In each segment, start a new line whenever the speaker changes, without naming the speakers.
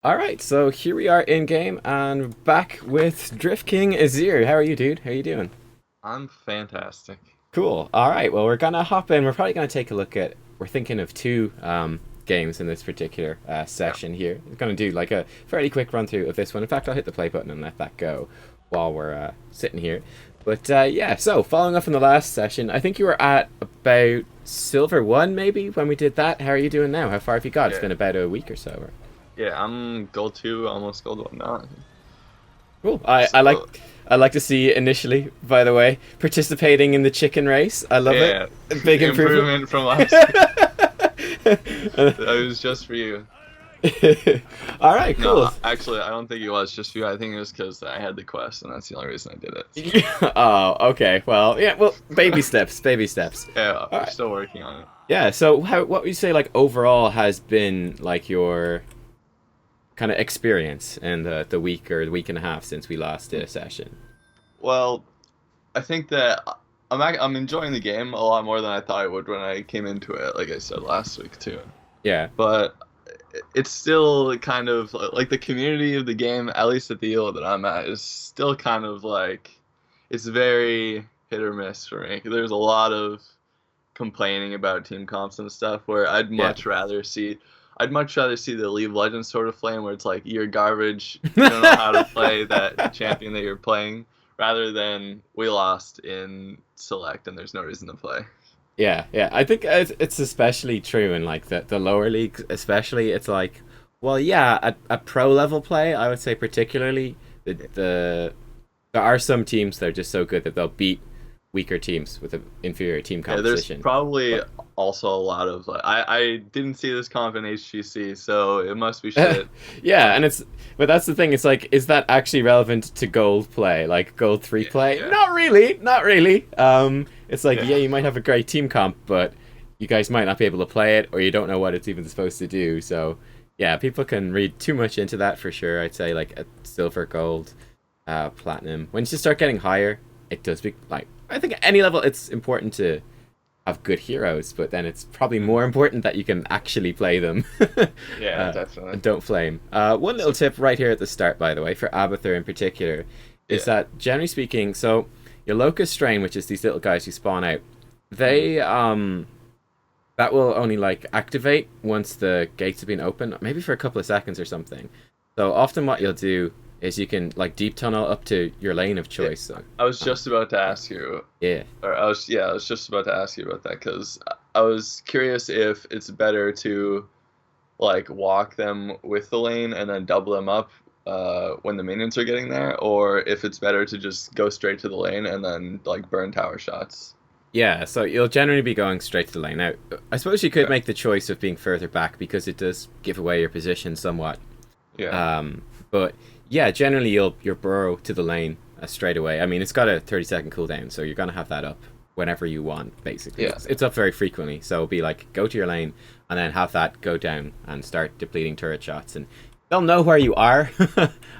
All right, so here we are in game and back with Drift King Azir. How are you, dude? How you doing?
I'm fantastic.
Cool. All right, well, we're gonna hop in. We're probably gonna take a look at. We're thinking of two games in this particular
Yeah.
session here. We're gonna do like a fairly quick run through of this one. In fact, I'll hit the play button and let that go while we're sitting here. But yeah, so following up from the last session, I think you were at about Silver 1 maybe when we did that. How are you doing now? How far have you got? It's
Yeah.
been about a week or so. Or...
Yeah, I'm gold two, almost gold one now.
Cool. I like to see you initially, by the way, participating in the chicken race. I love it.
Yeah,
Big improvement.
improvement from last week. That was just for you.
All right, cool.
No, actually, I don't think it was just for you. I think it was because I had the quest, and that's the only reason I did it.
Oh, okay. Well, yeah. Well, baby steps, baby steps.
Yeah,
All
we're
right.
still working on it.
Yeah. So, what would you say, like overall, has been like your kind of experience in the week or the week and a half since we last did a session?
Well, I think that I'm enjoying the game a lot more than I thought I would when I came into it. Like I said last week too.
Yeah.
But it's still kind of like the community of the game, at least at the elo that I'm at, is still kind of like it's very hit or miss for me. There's a lot of complaining about team comps and stuff where
Yeah.
I'd much rather see the League of Legends sort of flame where it's like you're garbage, you don't know how to play that champion that you're playing, rather than we lost in select and there's no reason to play.
Yeah, yeah. I think it's especially true in like the lower leagues, especially. It's like, well, yeah, at pro level play, I would say particularly there are some teams that are just so good that they'll beat weaker teams with an inferior team
Yeah, there's
composition.
probably
But
also a lot of like I didn't see this comp in HGC, so it must be shit.
yeah, and but that's the thing. It's like, is that actually relevant to gold play, like gold three
Yeah,
play?
yeah,
Not really, not really. It's like,
yeah.
yeah, you might have a great team comp, but you guys might not be able to play it, or you don't know what it's even supposed to do. So, yeah, people can read too much into that for sure. I'd say like at silver, gold, platinum. Once you start getting higher, it does be like, I think at any level it's important to have good heroes, but then it's probably more important that you can actually play them.
Yeah,
And
definitely.
don't flame. One little tip right here at the start, by the way, for Abathur in particular, is
Yeah.
that generally speaking, so your locust strain, which is these little guys who spawn out,
Mhm.
they that will only like activate once the gates have been open, maybe for a couple of seconds or something. So often what you'll do is you can like deep tunnel up to your lane of
Yeah.
choice. So,
I was
uh,
just about to ask you,
yeah.
or I was just about to ask you about that because I was curious if it's better to like walk them with the lane and then double them up when the minions are getting there, or if it's better to just go straight to the lane and then like burn tower shots.
Yeah, so you'll generally be going straight to the lane. Now, I suppose you could
Okay.
make the choice of being further back because it does give away your position somewhat.
Yeah.
But yeah, generally you'll burrow to the lane straight away. I mean, it's got a 30-second cooldown, so you're gonna have that up whenever you want. Basically,
Yeah.
it's up very frequently. So it'll be like go to your lane and then have that go down and start depleting turret shots, and they'll know where you are,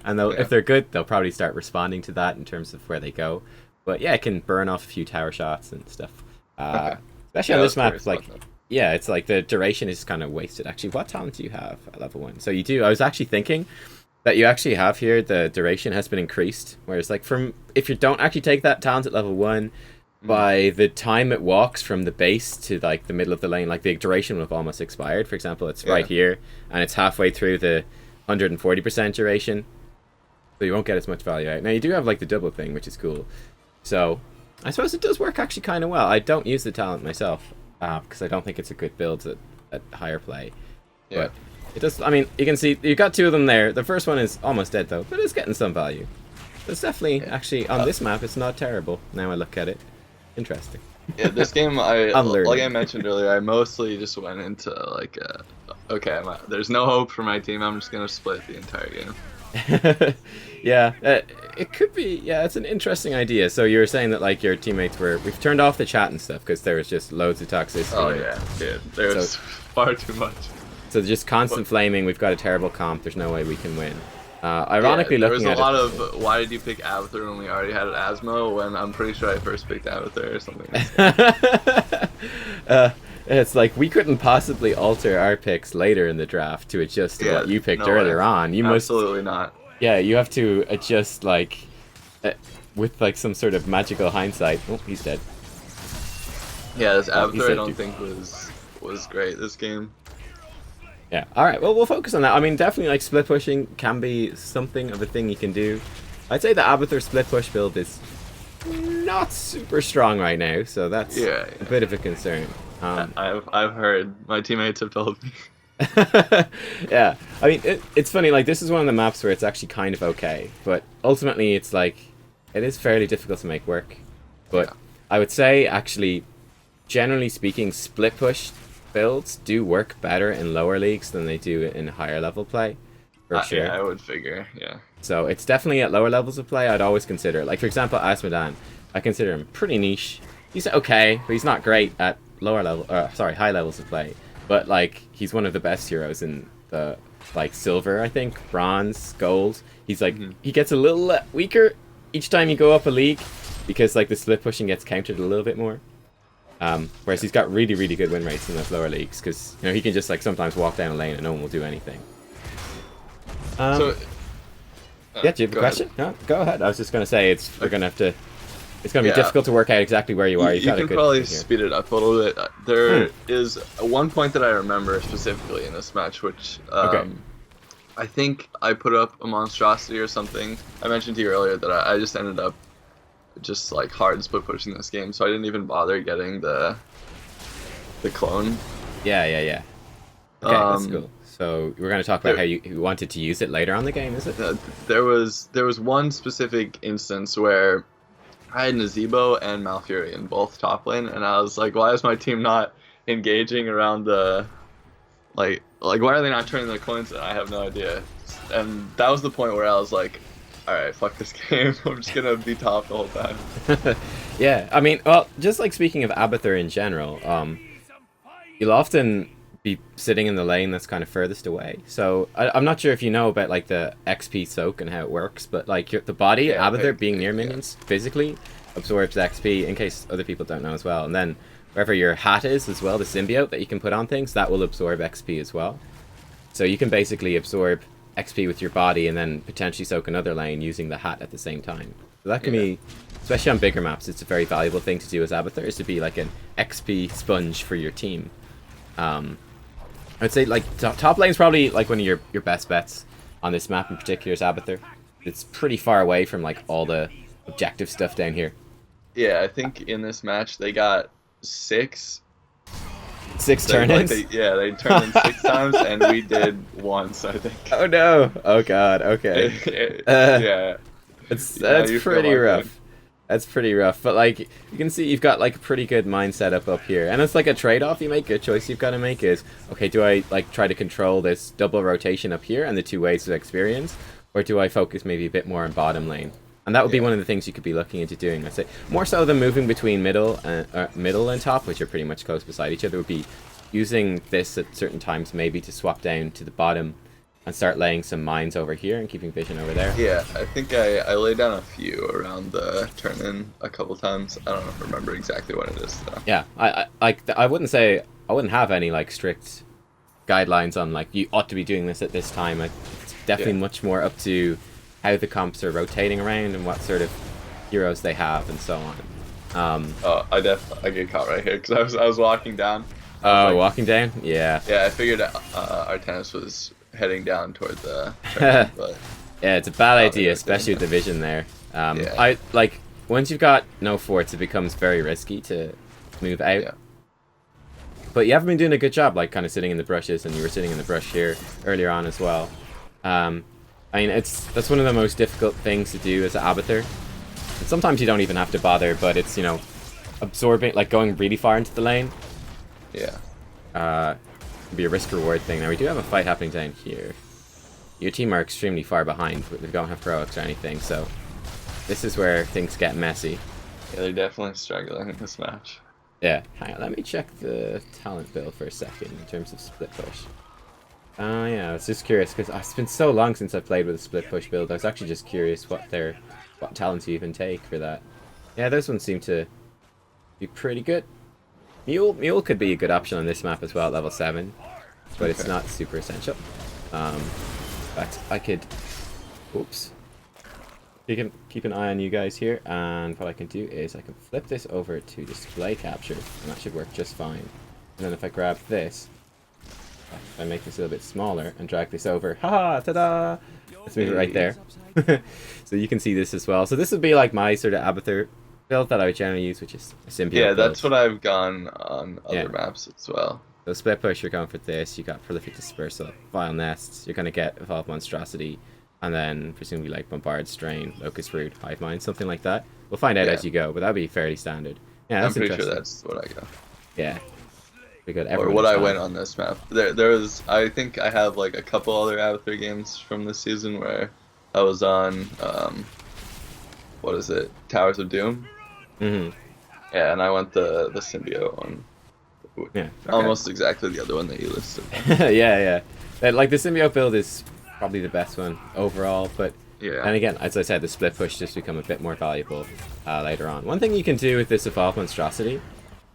and
Yeah.
if they're good, they'll probably start responding to that in terms of where they go. But yeah, it can burn off a few tower shots and stuff. Uh,
Okay.
especially
Yeah,
on
I
this
was
map,
curious
like
about that.
yeah, it's like the duration is kind of wasted. Actually, what talent do you have at level 1? So you do. I was actually thinking that you actually have here the duration has been increased. Whereas like from if you don't actually take that talent at level 1,
Mm.
by the time it walks from the base to like the middle of the lane, like the duration will have almost expired. For example, it's right
Yeah.
here and it's halfway through the 140% duration, so you won't get as much value out. Now you do have like the double thing, which is cool. So I suppose it does work actually kind of well. I don't use the talent myself because I don't think it's a good build at higher play.
Yeah.
But it does. I mean, you can see you got two of them there. The first one is almost dead though, but it's getting some value. It's definitely
Yeah.
actually on
Uh,
this map. It's not terrible. Now I look at it, interesting.
yeah. This game,
I'm
like I
learning.
mentioned earlier, I mostly just went into like, okay, there's no hope for my team. I'm just gonna split the entire game.
Yeah, it could be. Yeah, it's an interesting idea. So you were saying that like your teammates were. We've turned off the chat and stuff because there was just loads of toxicity.
Oh
And
yeah, dude.
So
There's far too much.
so just constant flaming. We've got a terrible comp. There's no way we can win.
Yeah,
Ironically,
there was
looking
a
at
lot
it.
of why did you pick Abathur when we already had an Asmo when I'm pretty sure I first picked Abathur or something like that.
uh, It's like we couldn't possibly alter our picks later in the draft to adjust to
Yeah,
what you picked
no way.
earlier on. You must,
Absolutely not.
yeah, you have to adjust like uh, with like some sort of magical hindsight. Oh, he's dead.
Yeah, this
Oh, he's
Abathur I
dead
don't
too.
think was great this game.
Yeah. All right. Well, we'll focus on that. I mean, definitely like split pushing can be something of a thing you can do. I'd say the Abathur split push build is not super strong right now, so that's
Yeah,
a
yeah.
bit of a concern.
I've heard. My teammates have told me.
Yeah, I mean, it's funny, like, this is one of the maps where it's actually kind of okay, but ultimately it's like, it is fairly difficult to make work. But
Yeah.
I would say, actually, generally speaking, split push builds do work better in lower leagues than they do in higher level play, for
Yeah,
sure.
I would figure. Yeah.
So it's definitely at lower levels of play, I'd always consider it. Like, for example, Asmodan, I consider him pretty niche. He's okay, but he's not great at high levels of play. But, like, he's one of the best heroes in the, like, silver, I think, bronze, gold. He's, like, he gets a little weaker each time you go up a league because, like, the split pushing gets countered a little bit more. Whereas he's got really, really good win rates in those lower leagues because, you know, he can just, like, sometimes walk down a lane and no one will do anything.
So.
Yeah, do you have a
Go
question?
ahead.
No, go ahead. I was just gonna say we're gonna have to. It's gonna be
Yeah.
difficult to work out exactly where you are. You've
You
got a
can
good
probably
thing here.
speed it up a little bit. There is one point that I remember specifically in this match, which
Okay.
I think I put up a monstrosity or something. I mentioned to you earlier that I just ended up just like hard split pushing this game, so I didn't even bother getting the clone.
Yeah, yeah, yeah. Okay, that's
Um,
cool. So we're gonna talk about
there-
how you wanted to use it later on in the game, is it?
there was one specific instance where I had Nazebo and Malfurion both top lane, and I was like, why is my team not engaging around the like why are they not turning their coins in? I have no idea. And that was the point where I was like, alright, fuck this game. I'm just gonna be top the whole time.
Yeah, I mean, well, just like speaking of Abathur in general, you'll often be sitting in the lane that's kind of furthest away. So I'm not sure if you know about like the XP soak and how it works, but like the body,
Yeah,
Abathur being
yeah.
near minions physically absorbs XP. In case other people don't know as well, and then wherever your hat is as well, the symbiote that you can put on things, that will absorb XP as well. So you can basically absorb XP with your body and then potentially soak another lane using the hat at the same time. So that can be, especially on bigger maps, it's a very valuable thing to do as Abathur, is to be like an XP sponge for your team. I'd say like top lane's probably like one of your best bets on this map in particular is Abathur. It's pretty far away from like all the objective stuff down here.
Yeah, I think in this match they got 6.
Six
They,
turn-ins?
they turned in 6 times, and we did once, I think.
Oh no! Oh god, okay.
Yeah.
That's
Yeah, you feel
pretty
like
rough.
it.
That's pretty rough. But like you can see you've got like a pretty good mind setup up here. And it's like a trade-off you make, a choice you've got to make is, okay, do I like try to control this double rotation up here and the 2 ways of experience? Or do I focus maybe a bit more on bottom lane? And that would be one of the things you could be looking into doing. I'd say more so than moving between middle and top, which are pretty much close beside each other, would be using this at certain times maybe to swap down to the bottom and start laying some mines over here and keeping vision over there.
Yeah, I think I laid down a few around the turn-in a couple times. I don't remember exactly what it is, though.
Yeah, I wouldn't say I wouldn't have any like strict guidelines on like you ought to be doing this at this time. It's definitely much more up to how the comps are rotating around and what sort of heroes they have and so on.
Oh, I get caught right here because I was walking down.
Walking down? Yeah.
Yeah, I figured our tennis was heading down toward the turn, but
Yeah, it's a bad idea,
right
especially with
there.
the vision there.
Yeah.
I like once you've got no forts, it becomes very risky to move out.
Yeah.
But you haven't been doing a good job, like kind of sitting in the brushes, and you were sitting in the brush here earlier on as well. I mean, that's one of the most difficult things to do as an Abathur. And sometimes you don't even have to bother, but it's, you know, absorbing, like going really far into the lane.
Yeah.
Could be a risk-reward thing. Now, we do have a fight happening down here. Your team are extremely far behind. They don't have heroics or anything, so this is where things get messy.
Yeah, they're definitely struggling in this match.
Yeah, hang on, let me check the talent bill for a second in terms of split push. Yeah, I was just curious because it's been so long since I played with a split push build. I was actually just curious what talents you even take for that. Yeah, those ones seem to be pretty good. Mule could be a good option on this map as well at level 7, but it's
Okay.
not super essential. In fact, I could... Oops. Keep an eye on you guys here, and what I can do is I can flip this over to display capture, and that should work just fine. And then if I grab this, if I make this a little bit smaller and drag this over, haha, ta-da! Let's move it right there. So you can see this as well. So this would be like my sort of Abathur build that I would generally use, which is a symbiote
Yeah,
build.
that's what I've gone on other maps as well.
So split push, you're going for this. You got prolific dispersal, vile nests. You're gonna get evolved monstrosity, and then presumably like bombard, strain, locust root, hive mind, something like that. We'll find out as you go, but that'd be fairly standard. Yeah,
I'm
that's
pretty sure
interesting.
that's what I go.
Yeah, we got
Or
everyone.
what I went on this map. There was, I think I have like a couple other Abathur games from this season where I was on, what is it, Towers of Doom?
Mm-hmm.
Yeah, and I went the symbiote one.
Yeah, okay.
Almost exactly the other one that you listed.
yeah. Like the symbiote build is probably the best one overall, but
Yeah.
and again, as I said, the split push just become a bit more valuable later on. One thing you can do with this evolved monstrosity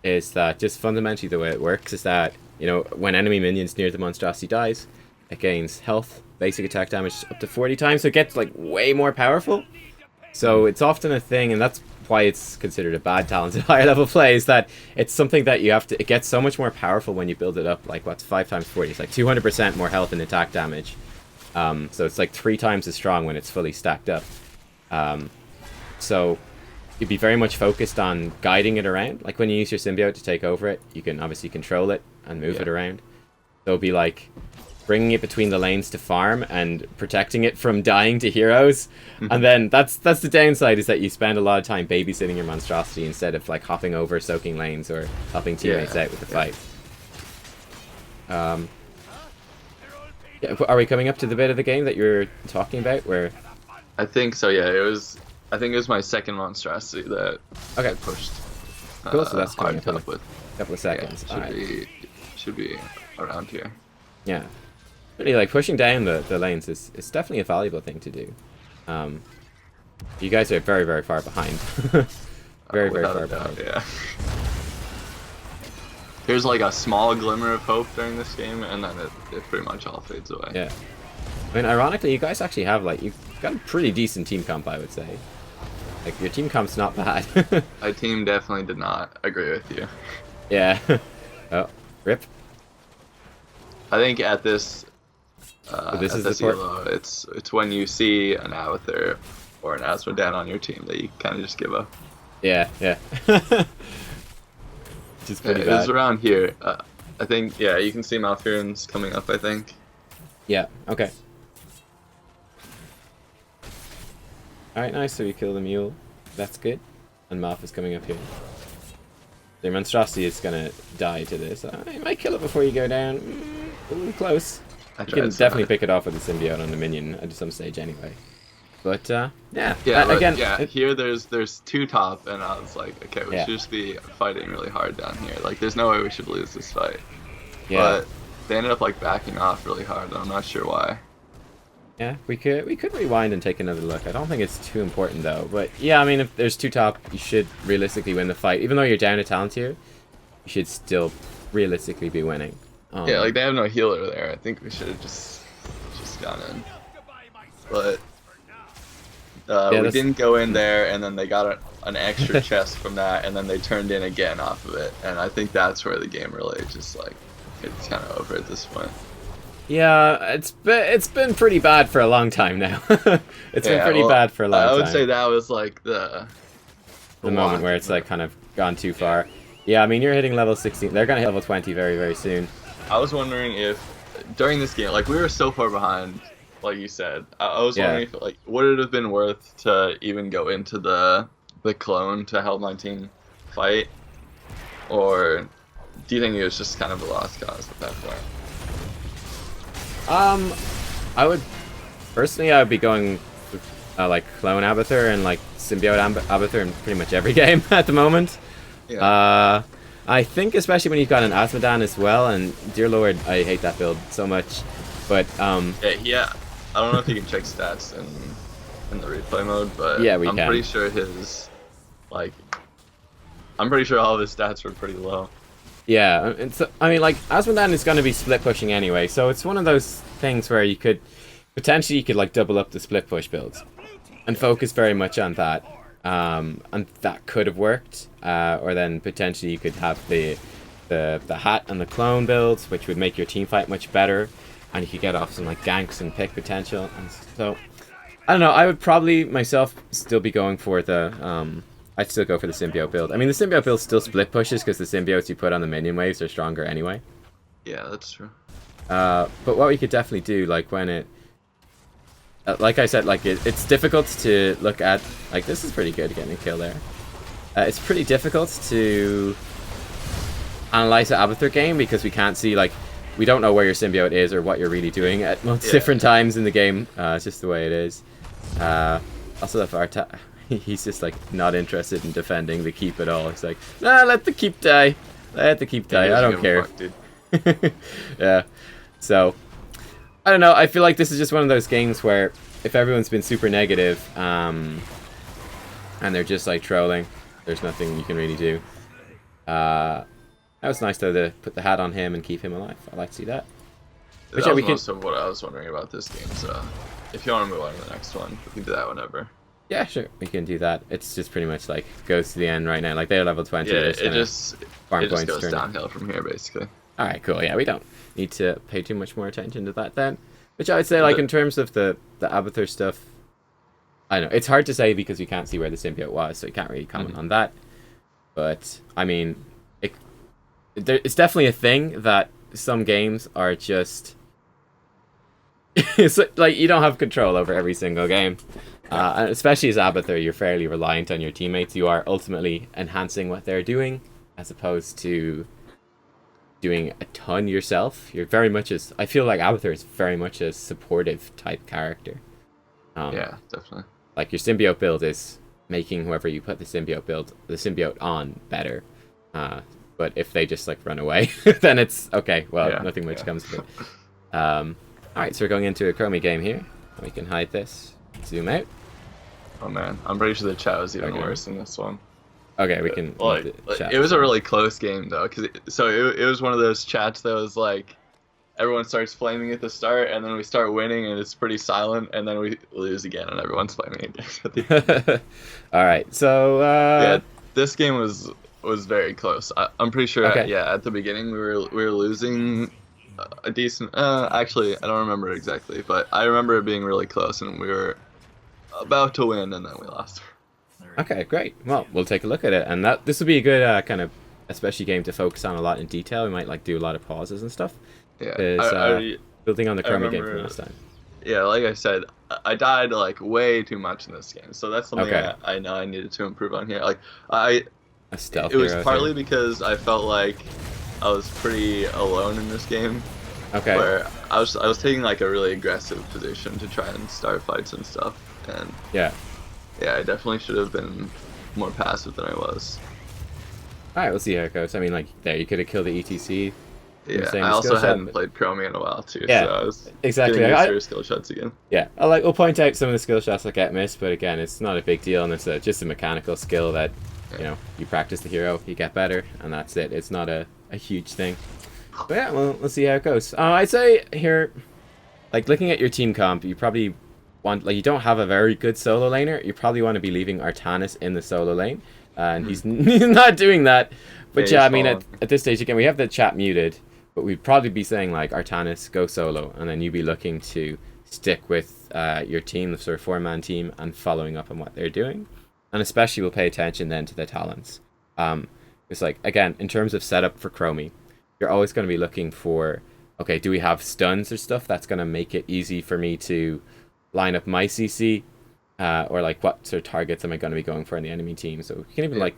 is that just fundamentally the way it works is that, you know, when enemy minions near the monstrosity dies, it gains health, basic attack damage up to 40 times, so it gets like way more powerful. So it's often a thing, and that's why it's considered a bad talent in higher level play, is that it's something that you have to, it gets so much more powerful when you build it up, like what's 5 times 40, it's like 200% more health and attack damage. So it's like 3 times as strong when it's fully stacked up. So you'd be very much focused on guiding it around. Like when you use your symbiote to take over it, you can obviously control it and move it around. So it'll be like bringing it between the lanes to farm and protecting it from dying to heroes. And then that's the downside, is that you spend a lot of time babysitting your monstrosity instead of like hopping over soaking lanes or helping teammates out with the fight. Are we coming up to the bit of the game that you're talking about where...
I think so, yeah. I think it was my second monstrosity that I pushed.
Cool, so that's coming
hard
up in
up with.
a couple of seconds.
Yeah, should be around here.
Yeah. Really, like, pushing down the lanes is definitely a valuable thing to do. You guys are very, very far behind. very far behind.
Yeah. There's like a small glimmer of hope during this game, and then it pretty much all fades away.
Yeah. I mean, ironically, you guys actually have, like, you've got a pretty decent team comp, I would say. Like, your team comp's not bad.
My team definitely did not agree with you.
Yeah. Oh, rip.
I think at this,
So this
at
is
this
the port?
elo, it's when you see an Abathur or an Asmodan on your team that you kind of just give up.
Yeah. Which is pretty
It
bad.
was around here. I think, yeah, you can see Malfurions coming up, I think.
Yeah, okay. Alright, nice, so we kill the mule. That's good. And Malf is coming up here. The monstrosity is gonna die to this. You might kill it before you go down. Ooh, close. You can definitely pick it off with the symbiote on the minion at some stage anyway. But, yeah. Again,
here there's 2 top, and I was like, okay, we should just be fighting really hard down here. Like, there's no way we should lose this fight.
Yeah.
But they ended up, like, backing off really hard, and I'm not sure why.
Yeah, we could rewind and take another look. I don't think it's too important though. But yeah, I mean, if there's 2 top, you should realistically win the fight. Even though you're down a talent tier, you should still realistically be winning.
Yeah, like they have no healer there. I think we should have just gone in. But we didn't go in there, and then they got an extra chest from that, and then they turned in again off of it. And I think that's where the game really just like it's kind of over at this point.
Yeah, it's been pretty bad for a long time now. It's been pretty bad for a long time.
I would say that was like the
moment where it's like kind of gone too far. Yeah, I mean, you're hitting level 16. They're gonna hit level 20 very, very soon.
I was wondering if during this game, like we were so far behind, like you said, I was wondering if like would it have been worth to even go into the clone to help my team fight, or do you think it was just kind of a lost cause at that point?
I would be going with, like clone Abathur and like symbiote Abathur in pretty much every game at the moment.
Yeah.
I think especially when you've got an Asmodan as well, and dear lord, I hate that build so much. But
yeah. I don't know if you can check stats in the replay mode, but
yeah,
I'm pretty sure his I'm pretty sure all of his stats were pretty low.
Yeah, and so, I mean, like, Asmodan is going to be split pushing anyway, so it's one of those things where you could, potentially you could, like, double up the split push builds and focus very much on that. And that could have worked, or then potentially you could have the hat and the clone builds, which would make your team fight much better, and you could get off some, like, ganks and pick potential, and so, I don't know, I would probably, myself, still be going for the, I'd still go for the symbiote build. I mean, the symbiote build still split pushes because the symbiotes you put on the minion waves are stronger anyway.
Yeah, that's true.
But what we could definitely do, like, when it... like I said, like, it's difficult to look at... Like, this is pretty good getting a kill there. It's pretty difficult to analyze the Abathur game because we can't see, like... We don't know where your symbiote is or what you're really doing at most different times in the game. It's just the way it is. Also, the Varta... He's just, like, not interested in defending the keep at all. He's like, nah, let the keep die. Let the keep die. I don't care. Fuck, yeah. So, I don't know. I feel like this is just one of those games where if everyone's been super negative, and they're just, like, trolling, there's nothing you can really do. That was nice, though, to put the hat on him and keep him alive. I like to see that.
But that was most of what I was wondering about this game, so if you want to move on to the next one, we can do that whenever.
Yeah, sure, we can do that. It's just pretty much like goes to the end right now. Like they're level 20.
Yeah, it just goes downhill from here, basically.
All right, cool. Yeah, we don't need to pay too much more attention to that then. Which I would say, like in terms of the Abathur stuff, I don't know it's hard to say because we can't see where the symbiote was, so you can't really comment on that. But I mean, it's definitely a thing that some games are just. It's like you don't have control over every single game. And especially as Abathur, you're fairly reliant on your teammates. You are ultimately enhancing what they're doing, as opposed to doing a ton yourself. You're very much as... I feel like Abathur is very much a supportive type character.
Yeah, definitely.
Like your symbiote build is making whoever you put the symbiote on better. But if they just like run away, then it's okay. Well, nothing much comes of it. Alright, so we're going into a Chromie game here. We can hide this. Zoom out.
Oh man, I'm pretty sure the chat was even worse than this one.
Okay, we can.
It was a really close game though, because it was one of those chats that was like, everyone starts flaming at the start, and then we start winning, and it's pretty silent, and then we lose again, and everyone's flaming again.
All right, so
yeah, this game was very close. I'm pretty sure. At the beginning we were losing a decent. Actually, I don't remember exactly, but I remember it being really close, and we were about to win, and then we lost.
Okay, great. Well, we'll take a look at it, and this will be a good kind of, especially game to focus on a lot in detail. We might like do a lot of pauses and stuff.
Yeah,
building on the Chromie game from last time.
Yeah, like I said, I died like way too much in this game, so that's something I know I needed to improve on here. Like it was partly because I felt like I was pretty alone in this game.
Okay.
Where I was taking like a really aggressive position to try and start fights and stuff, and yeah, I definitely should have been more passive than I was.
Alright, we'll see how it goes. I mean, like, there, you could have killed the ETC.
Yeah, I also hadn't played Chromie in a while, too,
yeah,
so I was
exactly.
getting used to your skill shots again.
Yeah, we'll point out some of the skill shots that get missed, but again, it's not a big deal, and it's just a mechanical skill that, you know, you practice the hero, you get better, and that's it. It's not a huge thing. But yeah, well, let's see how it goes. I'd say here, like, looking at your team comp, you probably want, like, you don't have a very good solo laner. You probably want to be leaving Artanis in the solo lane, and he's not doing that. But yeah, I mean, at this stage, again, we have the chat muted, but we'd probably be saying, like, Artanis, go solo, and then you'd be looking to stick with your team, the sort of 4-man team, and following up on what they're doing. And especially we'll pay attention then to the talents. It's like, again, in terms of setup for Chromie, you're always going to be looking for, okay, do we have stuns or stuff that's going to make it easy for me to line up my CC? Or, like, what sort of targets am I going to be going for in the enemy team? So you can even, like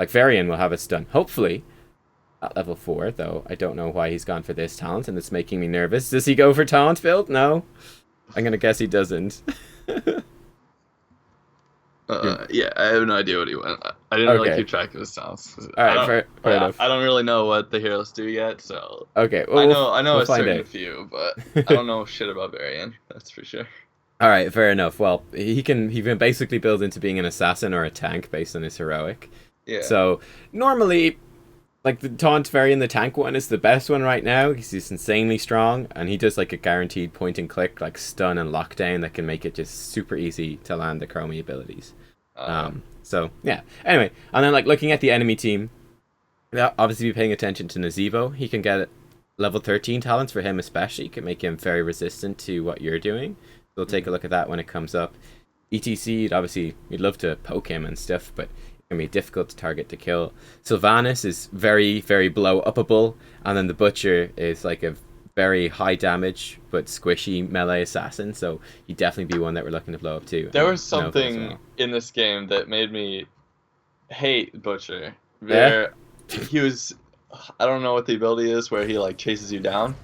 Varian will have a stun, hopefully, at level 4, though I don't know why he's gone for this talent, and it's making me nervous. Does he go for talent build? No? I'm going to guess he doesn't.
Yeah, I have no idea what he went. I didn't really keep track of his talents.
Alright, fair enough.
I don't really know what the heroes do yet, so...
Okay, well,
I know a certain few, but I don't know shit about Varian, that's for sure.
Alright, fair enough. Well, he can basically build into being an assassin or a tank based on his heroic.
Yeah.
So, normally, like the taunt fairy in the tank one is the best one right now because he's insanely strong and he does like a guaranteed point and click like stun and lockdown that can make it just super easy to land the Chromie abilities.
Uh,
So yeah. Anyway, and then like looking at the enemy team, yeah, obviously be paying attention to Nazeebo. He can get level 13 talents for him especially. Can make him very resistant to what you're doing. So we'll take a look at that when it comes up. ETC, obviously, you'd love to poke him and stuff, but it can be difficult to target to kill. Sylvanas is very, very blow upable, and then the Butcher is like a very high damage but squishy melee assassin, so he'd definitely be one that we're looking to blow up too.
there was
And Nova as
something
well.
in this game that made me hate Butcher.
Yeah?
Where he was, I don't know what the ability is where he like chases you down,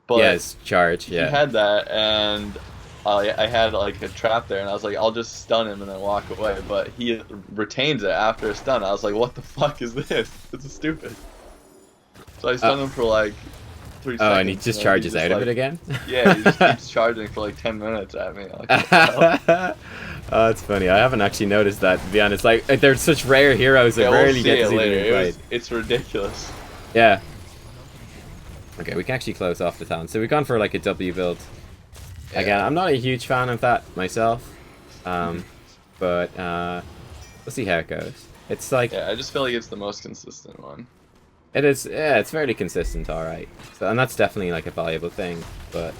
but
Yes, charge,
he
yeah.
had that, and I had like a trap there, and I was like, I'll just stun him and then walk away. But he retains it after a stun. I was like, what the fuck is this? This is stupid. So I stunned him for like 3 seconds.
And he just
then
charges
just,
out of
like,
it again?
Yeah, he just keeps charging for like 10 minutes at me. Like, what the hell?
Oh, that's funny. I haven't actually noticed that, to be honest. Like, they're such rare heroes that
Yeah, we'll
rarely
see
get to
it
see them
later.
being played.
It's ridiculous.
Yeah. Okay, we can actually close off the talent. So we've gone for like a W build.
Yeah.
Again, I'm not a huge fan of that myself. But we'll see how it goes. It's like,
Yeah, I just feel like it's the most consistent one.
it is, yeah, it's fairly consistent, alright. So, and that's definitely like a valuable thing. But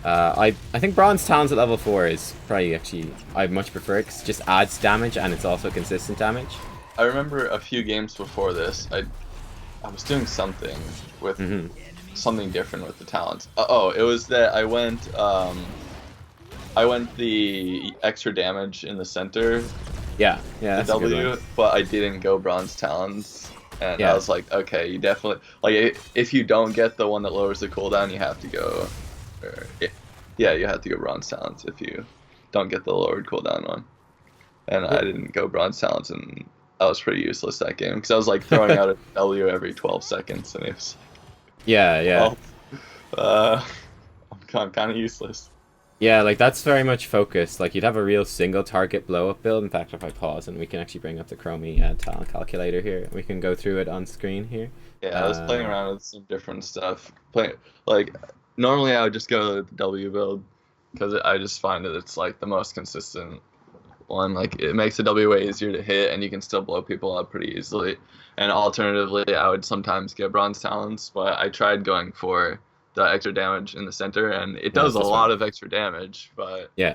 I think Bronze Talons at level 4 is probably actually, I much prefer it because it just adds damage and it's also consistent damage.
I remember a few games before this, I was doing something with something different with the talents. Oh, it was that I went the extra damage in the center,
Yeah,
the
yeah, that's a good
W,
one.
but I didn't go bronze talons. And
Yeah.
I was like, okay, you definitely like if you don't get the one that lowers the cooldown, you have to go. Yeah, you have to go bronze talons if you don't get the lowered cooldown one. And I didn't go bronze talons, and I was pretty useless that game because I was like throwing out a W every 12 seconds, and it was
Yeah, yeah.
well, I'm kind of useless.
Yeah, like that's very much focused. Like you'd have a real single target blow up build. In fact, if I pause and we can actually bring up the Chromie talent calculator here, we can go through it on screen here.
Yeah, I was playing around with some different stuff. Like normally I would just go to the W build because I just find that it's like the most consistent one. Like it makes the W way easier to hit, and you can still blow people up pretty easily. And alternatively, I would sometimes get bronze talents, but I tried going for the extra damage in the center, and it does a lot of extra damage. But
yeah,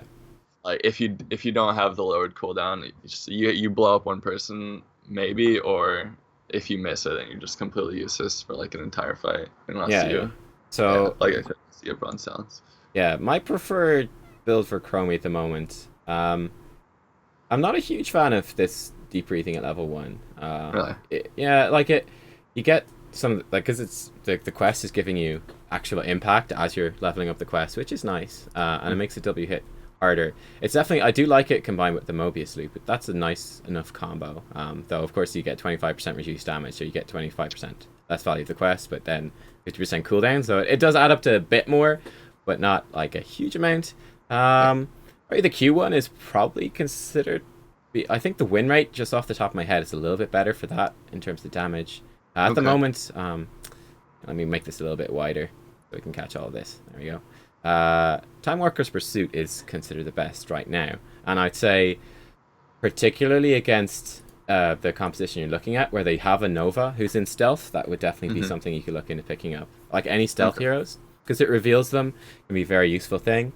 like if you don't have the lowered cooldown, you blow up one person maybe, or if you miss it, then you're just completely useless for like an entire fight unless you.
So
like I said, you get bronze talents.
Yeah, my preferred build for Chromie at the moment. I'm not a huge fan of this deep breathing at level 1.
Really?
You get some like because it's the quest is giving you actual impact as you're leveling up the quest, which is nice, and it makes the W hit harder. It's definitely, I do like it combined with the Mobius loop, but that's a nice enough combo. Though of course you get 25% reduced damage, so you get 25% less value of the quest, but then 50% cooldown, so it does add up to a bit more, but not like a huge amount. Probably the Q one is probably considered. I think the win rate, just off the top of my head, is a little bit better for that in terms of damage. At the moment, let me make this a little bit wider so we can catch all of this. There we go. Time Walker's Pursuit is considered the best right now, and I'd say particularly against the composition you're looking at, where they have a Nova who's in stealth, that would definitely be something you could look into picking up. Like any stealth heroes, because it reveals them, can be a very useful thing,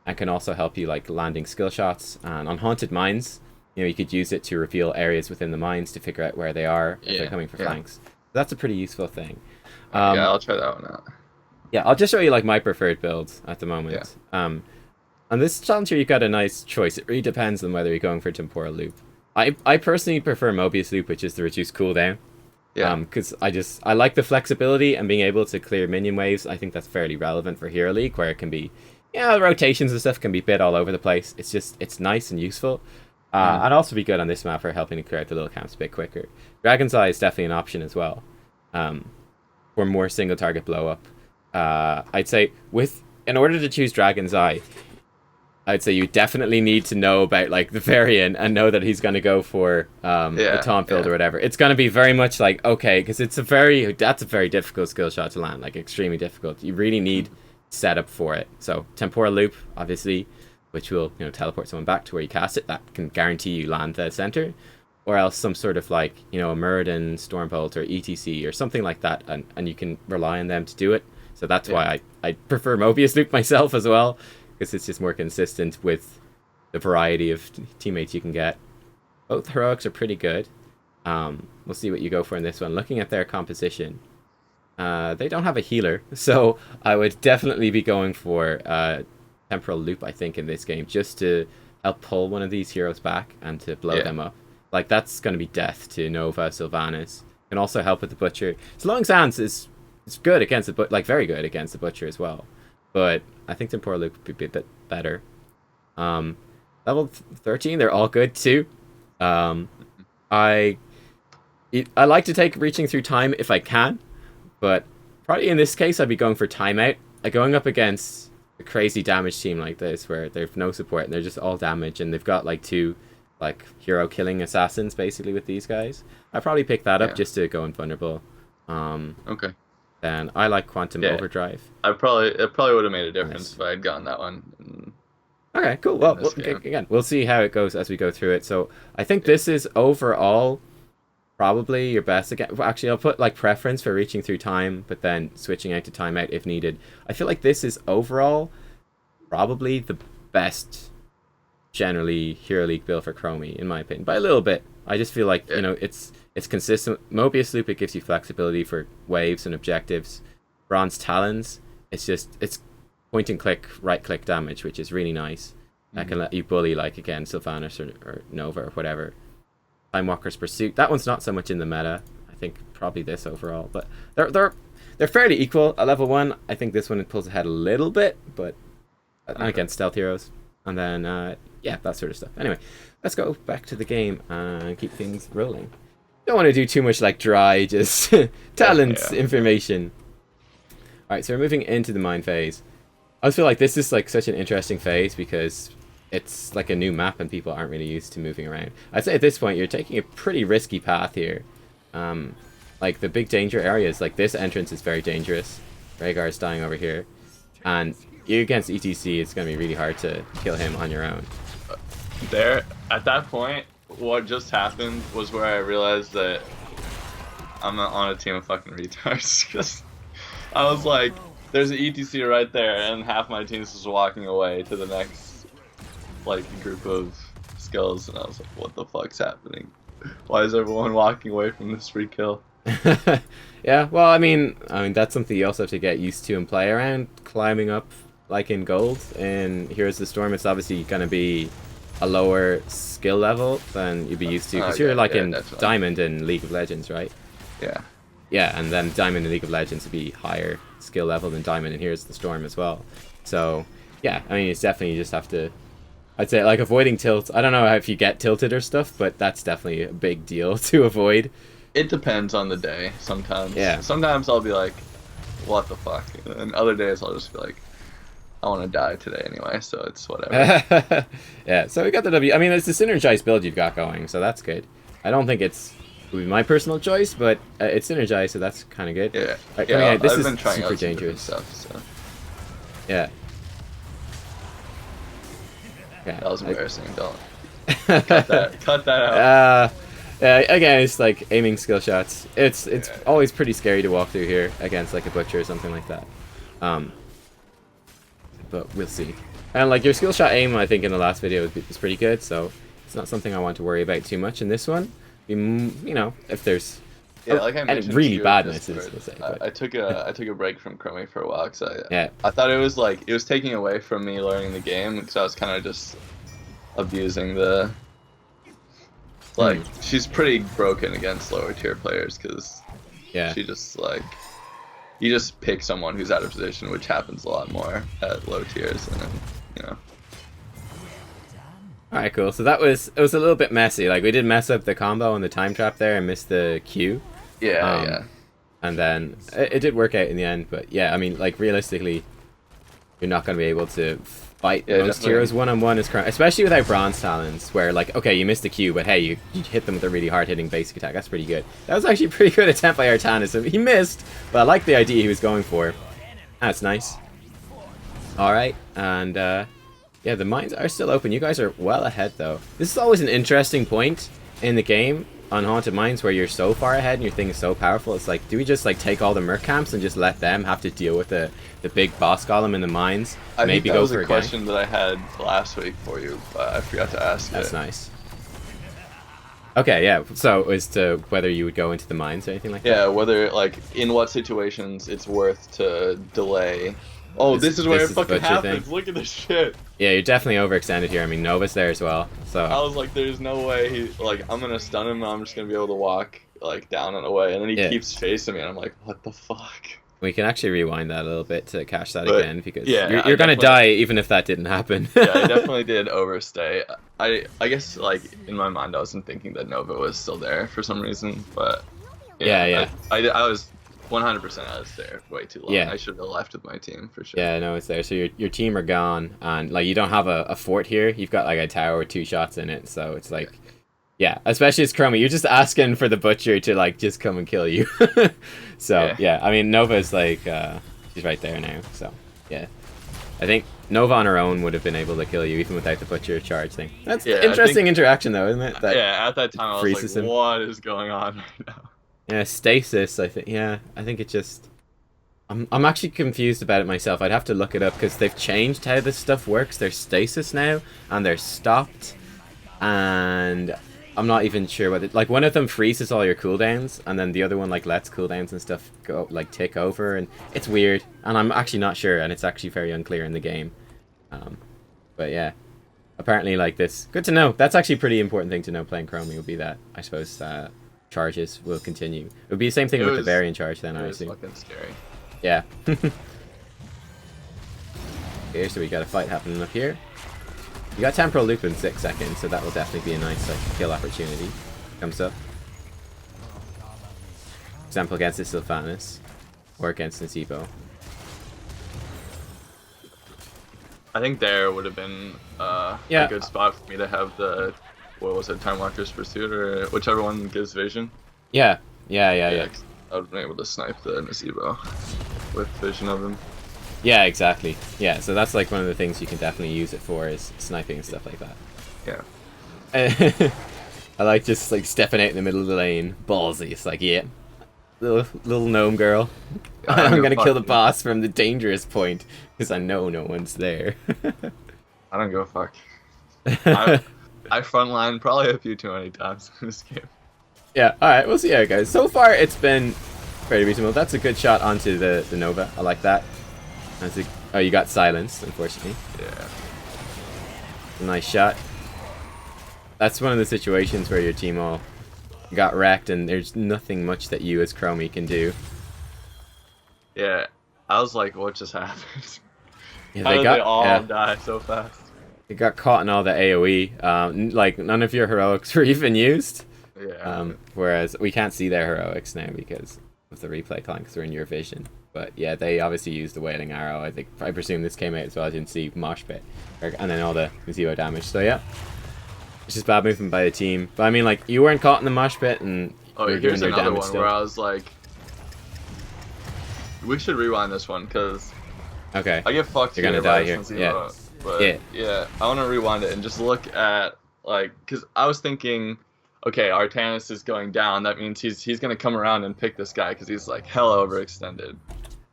and can also help you like landing skill shots. And on Haunted Mines, you could use it to reveal areas within the mines to figure out where they are if they're coming for flanks. That's a pretty useful thing.
Yeah, I'll try that one out.
Yeah, I'll just show you like my preferred builds at the moment. On this challenger, you've got a nice choice. It really depends on whether you're going for Temporal Loop. I personally prefer Mobius Loop, which is the reduced cooldown.
Yeah.
Because I like the flexibility and being able to clear minion waves. I think that's fairly relevant for Hero League, where it can be, the rotations and stuff can be a bit all over the place. It's nice and useful. And also be good on this map for helping to clear out the little camps a bit quicker. Dragon's Eye is definitely an option as well. For more single target blow up. I'd say in order to choose Dragon's Eye, I'd say you definitely need to know about like the variant and know that he's going to go for a taunt build or whatever. It's going to be very much like, okay, because that's a very difficult skill shot to land, like extremely difficult. You really need setup for it. So temporal loop, obviously, which will teleport someone back to where you cast it. That can guarantee you land the center, or else some sort of like a Muradin, Stormbolt, or etc. or something like that, and you can rely on them to do it. So that's why I prefer Mobius loop myself as well. Because it's just more consistent with the variety of teammates you can get. Both heroics are pretty good. We'll see what you go for in this one. Looking at their composition, they don't have a healer, so I would definitely be going for Temporal Loop, I think, in this game, just to help pull one of these heroes back and to blow them up. Like, that's going to be death to Nova, Sylvanas. Can also help with the Butcher. Slowing Sands is good against the very good against the Butcher as well. But I think Temporal Loop would be a bit better. Level 13, they're all good too. I like to take Reaching Through Time if I can, but probably in this case I'd be going for Timeout. Going up against a crazy damage team like this where they have no support and they're just all damage and they've got like 2 like hero killing assassins basically with these guys. I'd probably pick that up just to go invulnerable.
Okay.
Then I like Quantum Overdrive.
It probably would have made a difference if I had gotten that one.
Okay, cool. Well, again, we'll see how it goes as we go through it. So I think this is overall probably your best. Again, actually, I'll put like preference for Reaching Through Time, but then switching out to Timeout if needed. I feel like this is overall probably the best generally Hero League build for Chromie, in my opinion, by a little bit. I just feel like it's consistent. Mobius Loop, it gives you flexibility for waves and objectives. Bronze Talons, it's point and click, right click damage, which is really nice. That can let you bully like again Sylvanas or Nova or whatever. Time Walker's Pursuit, that one's not so much in the meta. I think probably this overall, but they're fairly equal at level 1. I think this one pulls ahead a little bit, but against stealth heroes. And then that sort of stuff. Anyway, let's go back to the game and keep things rolling. Don't want to do too much like dry, just talents information. Alright, so we're moving into the mine phase. I just feel like this is like such an interesting phase because it's like a new map and people aren't really used to moving around. I'd say at this point you're taking a pretty risky path here. Like the big danger areas, like this entrance is very dangerous. Rhaegar's dying over here. And you against ETC, it's going to be really hard to kill him on your own.
There, at that point, what just happened was where I realized that I'm on a team of fucking retards. Because I was like, there's an ETC right there, and half my team is just walking away to the next like group of skills, and I was like, what the fuck's happening? Why is everyone walking away from this free kill?
Yeah, well, I mean that's something you also have to get used to and play around. Climbing up, like in Gold and Heroes of the Storm, it's obviously going to be a lower skill level than you'd be used to, because you're like in definitely. Diamond in League of Legends, right? Yeah, and then Diamond in League of Legends would be higher skill level than Diamond in Heroes of the Storm as well. So yeah, I mean it's definitely, you just have to, I'd say, like, avoiding tilts. I don't know if you get tilted or stuff, but that's definitely a big deal to avoid.
It depends on the day sometimes.
Yeah.
Sometimes I'll be like, what the fuck? And other days I'll just be like, I want to die today anyway, so it's whatever.
Yeah, so we got the W. I mean, it's a synergized build you've got going, so that's good. I don't think it would be my personal choice, but it's synergized, so that's kind of good.
Yeah.
Right,
yeah,
this
I've
is
been trying
super
out some
dangerous
stuff, so.
Yeah. Yeah.
That was embarrassing. Don't cut that out.
Again, it's like aiming skill shots. It's always pretty scary to walk through here against like a butcher or something like that. But we'll see. And like your skill shot aim, I think in the last video was pretty good, so it's not something I want to worry about too much in this one. You know, if there's
like I mentioned,
really bad misses.
I took a break from Chromie for a while because I thought it was taking away from me learning the game, because I was kind of just abusing the. Like, she's pretty broken against lower tier players, because she just, like, you just pick someone who's out of position, which happens a lot more at low tiers, and then, you know.
Alright, cool. So it was a little bit messy. Like, we did mess up the combo and the time trap there and missed the Q.
Yeah.
And then it did work out in the end, but yeah, I mean, like, realistically, you're not going to be able to fight
Yeah,
most
definitely.
heroes one-on-one is Chromie, especially without bronze talents, where like, okay, you missed the Q, but hey, you hit them with a really hard-hitting basic attack. That's pretty good. That was actually a pretty good attempt by Artanis. He missed, but I like the idea he was going for. That's nice. Alright, and yeah, the mines are still open. You guys are well ahead, though. This is always an interesting point in the game on Haunted Mines where you're so far ahead and your thing is so powerful. It's like, do we just like take all the merc camps and just let them have to deal with the big boss golem in the mines?
I
Maybe
think that
go
was
for
a
a
question that I had last week for you, but I forgot to ask
That's
it.
nice. Okay, yeah. So as to whether you would go into the mines or anything like that?
Yeah, whether, like, in what situations it's worth to delay. Oh, this is where
this
it
is the
fucking
butcher
happens.
thing.
Look at this shit.
Yeah, you're definitely overextended here. I mean, Nova's there as well. So
I was like, there's no way he, like, I'm gonna stun him and I'm just gonna be able to walk, like, down and away. And then he
Yeah.
keeps facing me and I'm like, what the fuck?
we can actually rewind that a little bit to catch that
But,
again, because
yeah,
you're gonna die even if that didn't happen.
Yeah, I definitely did overstay. I guess, like, in my mind I wasn't thinking that Nova was still there for some reason, but
Yeah.
I was 100% I was there way too long.
Yeah.
I should have left with my team for sure.
Yeah, no, it's there. So your team are gone, and like you don't have a fort here. You've got like a tower with 2 shots in it, so it's like, yeah, especially as Chromie, you're just asking for the butcher to like just come and kill you. So yeah, I mean Nova's like she's right there now. So yeah, I think Nova on her own would have been able to kill you even without the butcher charge thing. That's interesting interaction though, isn't it? That
yeah, at that time I was
freezes
like,
him.
what is going on right now?
Yeah, stasis. I think. Yeah, I think it just. I'm actually confused about it myself. I'd have to look it up because they've changed how this stuff works. They're stasis now, and they're stopped, and I'm not even sure what it, like one of them freezes all your cooldowns, and then the other one like lets cooldowns and stuff go like tick over, and it's weird. And I'm actually not sure, and it's actually very unclear in the game. But yeah, apparently like this. Good to know. That's actually a pretty important thing to know playing Chromie would be that I suppose charges will continue. It would be the same thing with the variant charge then, I assume.
It was fucking scary.
Yeah. Okay, so we got a fight happening up here. You got temporal loop in 6 seconds, so that will definitely be a nice like kill opportunity. Comes up. For example, against this Sylphanus. Or against Nasibo.
I think there would have been a good spot for me to have the, what was it, Time Walker's Pursuit, or whichever one gives vision.
Yeah.
I would have been able to snipe the Nasibo with vision of him.
Yeah, exactly. Yeah, so that's like one of the things you can definitely use it for is sniping and stuff like that.
Yeah.
I like just like stepping out in the middle of the lane, ballsy. It's like, yeah, little gnome girl. I'm gonna kill the boss from the dangerous point because I know no one's there.
I don't give a fuck. I frontline probably a few too many times in this game.
Yeah, alright, we'll see how it goes. So far, it's been very reasonable. That's a good shot onto the Nova. I like that. Oh, you got silenced, unfortunately.
Yeah.
Nice shot. That's one of the situations where your team all got wrecked and there's nothing much that you as Chromie can do.
Yeah, I was like, what just happened?
Yeah,
How did they all die so fast?
They got caught in all the AoE. Like, none of your heroics were even used.
Yeah.
Whereas we can't see their heroics now because of the replay clan because they're in your vision. But yeah, they obviously used the Wailing Arrow. I presume this came out as well. I didn't see Mosh Pit. And then all the 0 damage. So yeah. It's just bad movement by the team. But I mean, like, you weren't caught in the Mosh Pit and
oh,
you were
here's
doing their
another
damage
one
still.
where I was like, we should rewind this one because
Okay.
I get fucked.
You're gonna die here.
Yeah. But yeah, I want to rewind it and just look at, like, because I was thinking, okay, Artanis is going down. That means he's gonna come around and pick this guy because he's like hella overextended.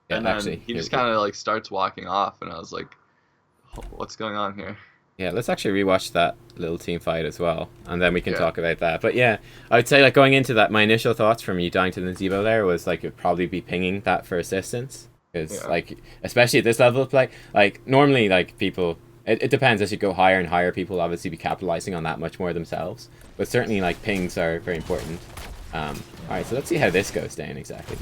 Yeah,
and then
actually,
he just kind of like starts walking off, and I was like, what's going on here?
Yeah, let's actually rewatch that little team fight as well, and then we can talk about that. But yeah, I would say like going into that, my initial thoughts from you dying to the Zebo there was like it'd probably be pinging that for assistance. Because like, especially at this level of play, like normally like people, it depends. As you go higher and higher, people will obviously be capitalizing on that much more themselves. But certainly like pings are very important. All right, so let's see how this goes down exactly.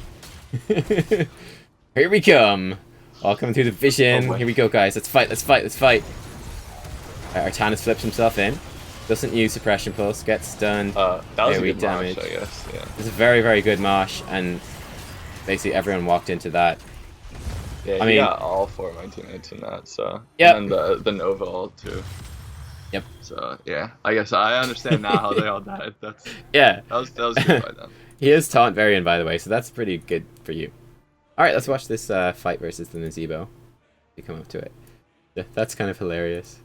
Here we come. All coming through the vision. Here we go, guys. Let's fight. Let's fight. Let's fight. Artanis flips himself in. Doesn't use suppression pulse. Gets stunned.
That was a good
damage.
mosh, I guess. Yeah.
It's a very, very good mosh, and basically everyone walked into that.
Yeah,
I
he
mean,
got all 4 of my teammates in that, so.
yep.
And then the Nova ult, too.
Yep.
So, yeah. I guess I understand now how they all died.
Yeah.
That was good by them.
He is taunt variant, by the way, so that's pretty good for you. Alright, let's watch this fight versus the Nazebo. You come up to it. Yeah, that's kind of hilarious.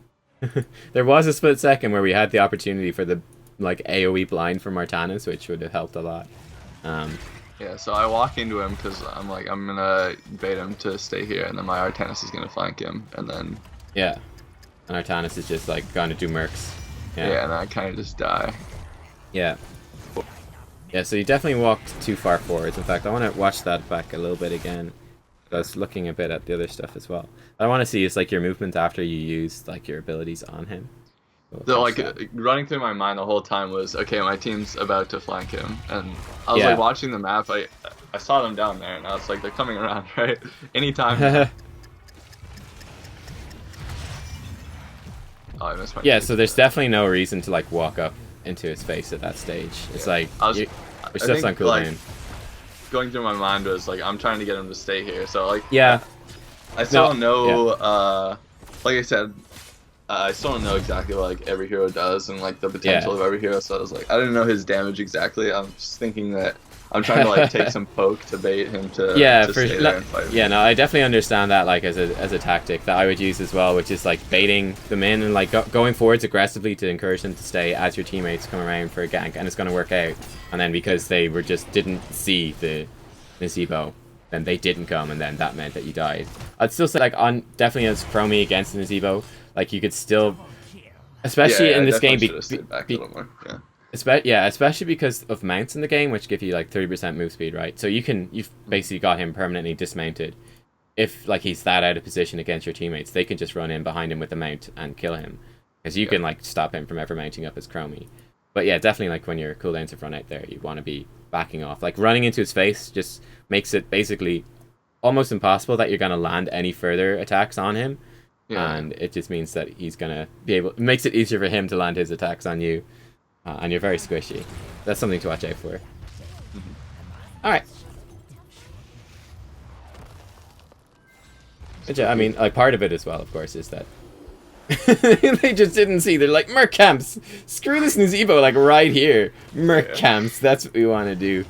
There was a split second where we had the opportunity for the like AoE blind from Artanis, which would have helped a lot.
Yeah, so I walk into him because I'm like, I'm gonna bait him to stay here, and then my Artanis is gonna flank him, and then.
Yeah. And Artanis is just like gonna do mercs.
Yeah, and I kind of just die.
Yeah. Yeah, so you definitely walked too far forwards. In fact, I want to watch that back a little bit again. I was looking a bit at the other stuff as well. What I want to see is like your movement after you used like your abilities on him.
So like running through my mind the whole time was, okay, my team's about to flank him, and I was like watching the map. I saw them down there, and I was like, they're coming around, right? Anytime. Oh, I missed my
so there's definitely no reason to like walk up into his face at that stage. It's like your stuff's on cooldown.
Like, going through my mind was like, I'm trying to get him to stay here. So like, I still don't know. Like I said, I still don't know exactly what like every hero does and like the potential of every hero. So I was like, I didn't know his damage exactly. I'm just thinking that I'm trying to like take some poke to bait him to stay there and fight.
Yeah, no, I definitely understand that like as a tactic that I would use as well, which is like baiting them in and like going forwards aggressively to encourage them to stay as your teammates come around for a gank, and it's going to work out. And then because they didn't see the Nazebo, then they didn't come, and then that meant that you died. I'd still say like on definitely as Chromie against the Nazebo, like you could still, especially in this game, especially because of mounts in the game, which give you like 30% move speed, right? So you've basically got him permanently dismounted. If like he's that out of position against your teammates, they can just run in behind him with the mount and kill him, because you can like stop him from ever mounting up as Chromie. But yeah, definitely like when your cooldowns have run out there, you want to be backing off. Like running into his face just makes it basically almost impossible that you're gonna land any further attacks on him. Yeah. And it just means that he's gonna be able. It makes it easier for him to land his attacks on you. And you're very squishy. That's something to watch out for. Alright. I mean, like, part of it as well, of course, is that they just didn't see. They're like, Merc camps! Screw this Nazebo, like, right here. Merc camps, that's what we want to do.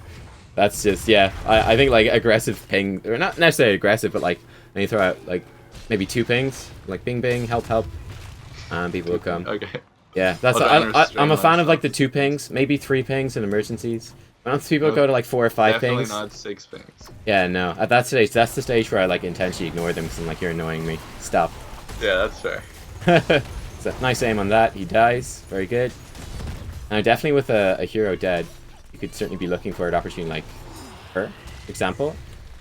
That's just, I think, like, aggressive ping, or not necessarily aggressive, but, like, when you throw out, like, maybe 2 pings, like, bing, bing, help, help, and people will come.
Okay.
Yeah, that's I'm a fan of like the 2 pings, maybe 3 pings in emergencies. Once people go to like 4 or 5 pings.
Definitely not 6 pings.
Yeah, no. At that stage, that's the stage where I like intentionally ignore them because I'm like, you're annoying me. Stop.
Yeah, that's fair.
So nice aim on that. He dies. Very good. And definitely with a hero dead, you could certainly be looking for an opportunity like her, example.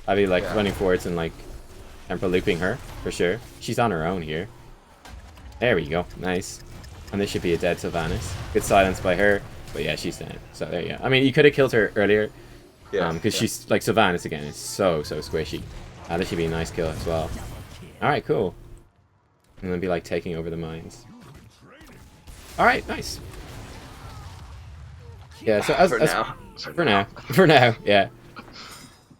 I'd be like running forwards and like tempo looping her for sure. She's on her own here. There we go. Nice. And this should be a dead Sylvanas. Good silence by her. But yeah, she's dead. So there you go. I mean, you could have killed her earlier. Yeah. Because she's like Sylvanas again. It's so squishy. This should be a nice kill as well. Alright, cool. And then be like taking over the mines. Alright, nice. Yeah, so for now, yeah. I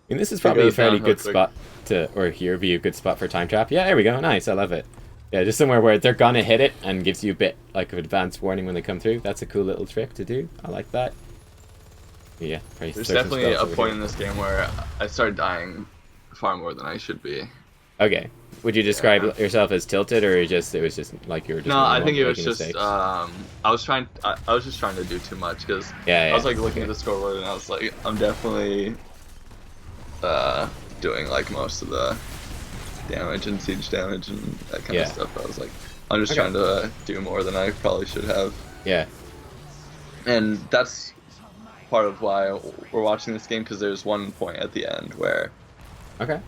mean, this is probably a fairly good spot to, or here be a good spot for time trap. Yeah, there we go. Nice. I love it. Yeah, just somewhere where they're gonna hit it and gives you a bit like of advanced warning when they come through. That's a cool little trick to do. I like that. Yeah,
there's definitely a point in this game where I started dying far more than I should be.
Okay, would you describe yourself as tilted, or it was just like you were just?
No, I think it was just I was just trying to do too much because I was like looking at the scoreboard and I was like, I'm definitely doing like most of the damage and siege damage and that kind of stuff. I was like, I'm just trying to do more than I probably should have. Yeah. And that's part of why we're watching this game, because there's one point at the end where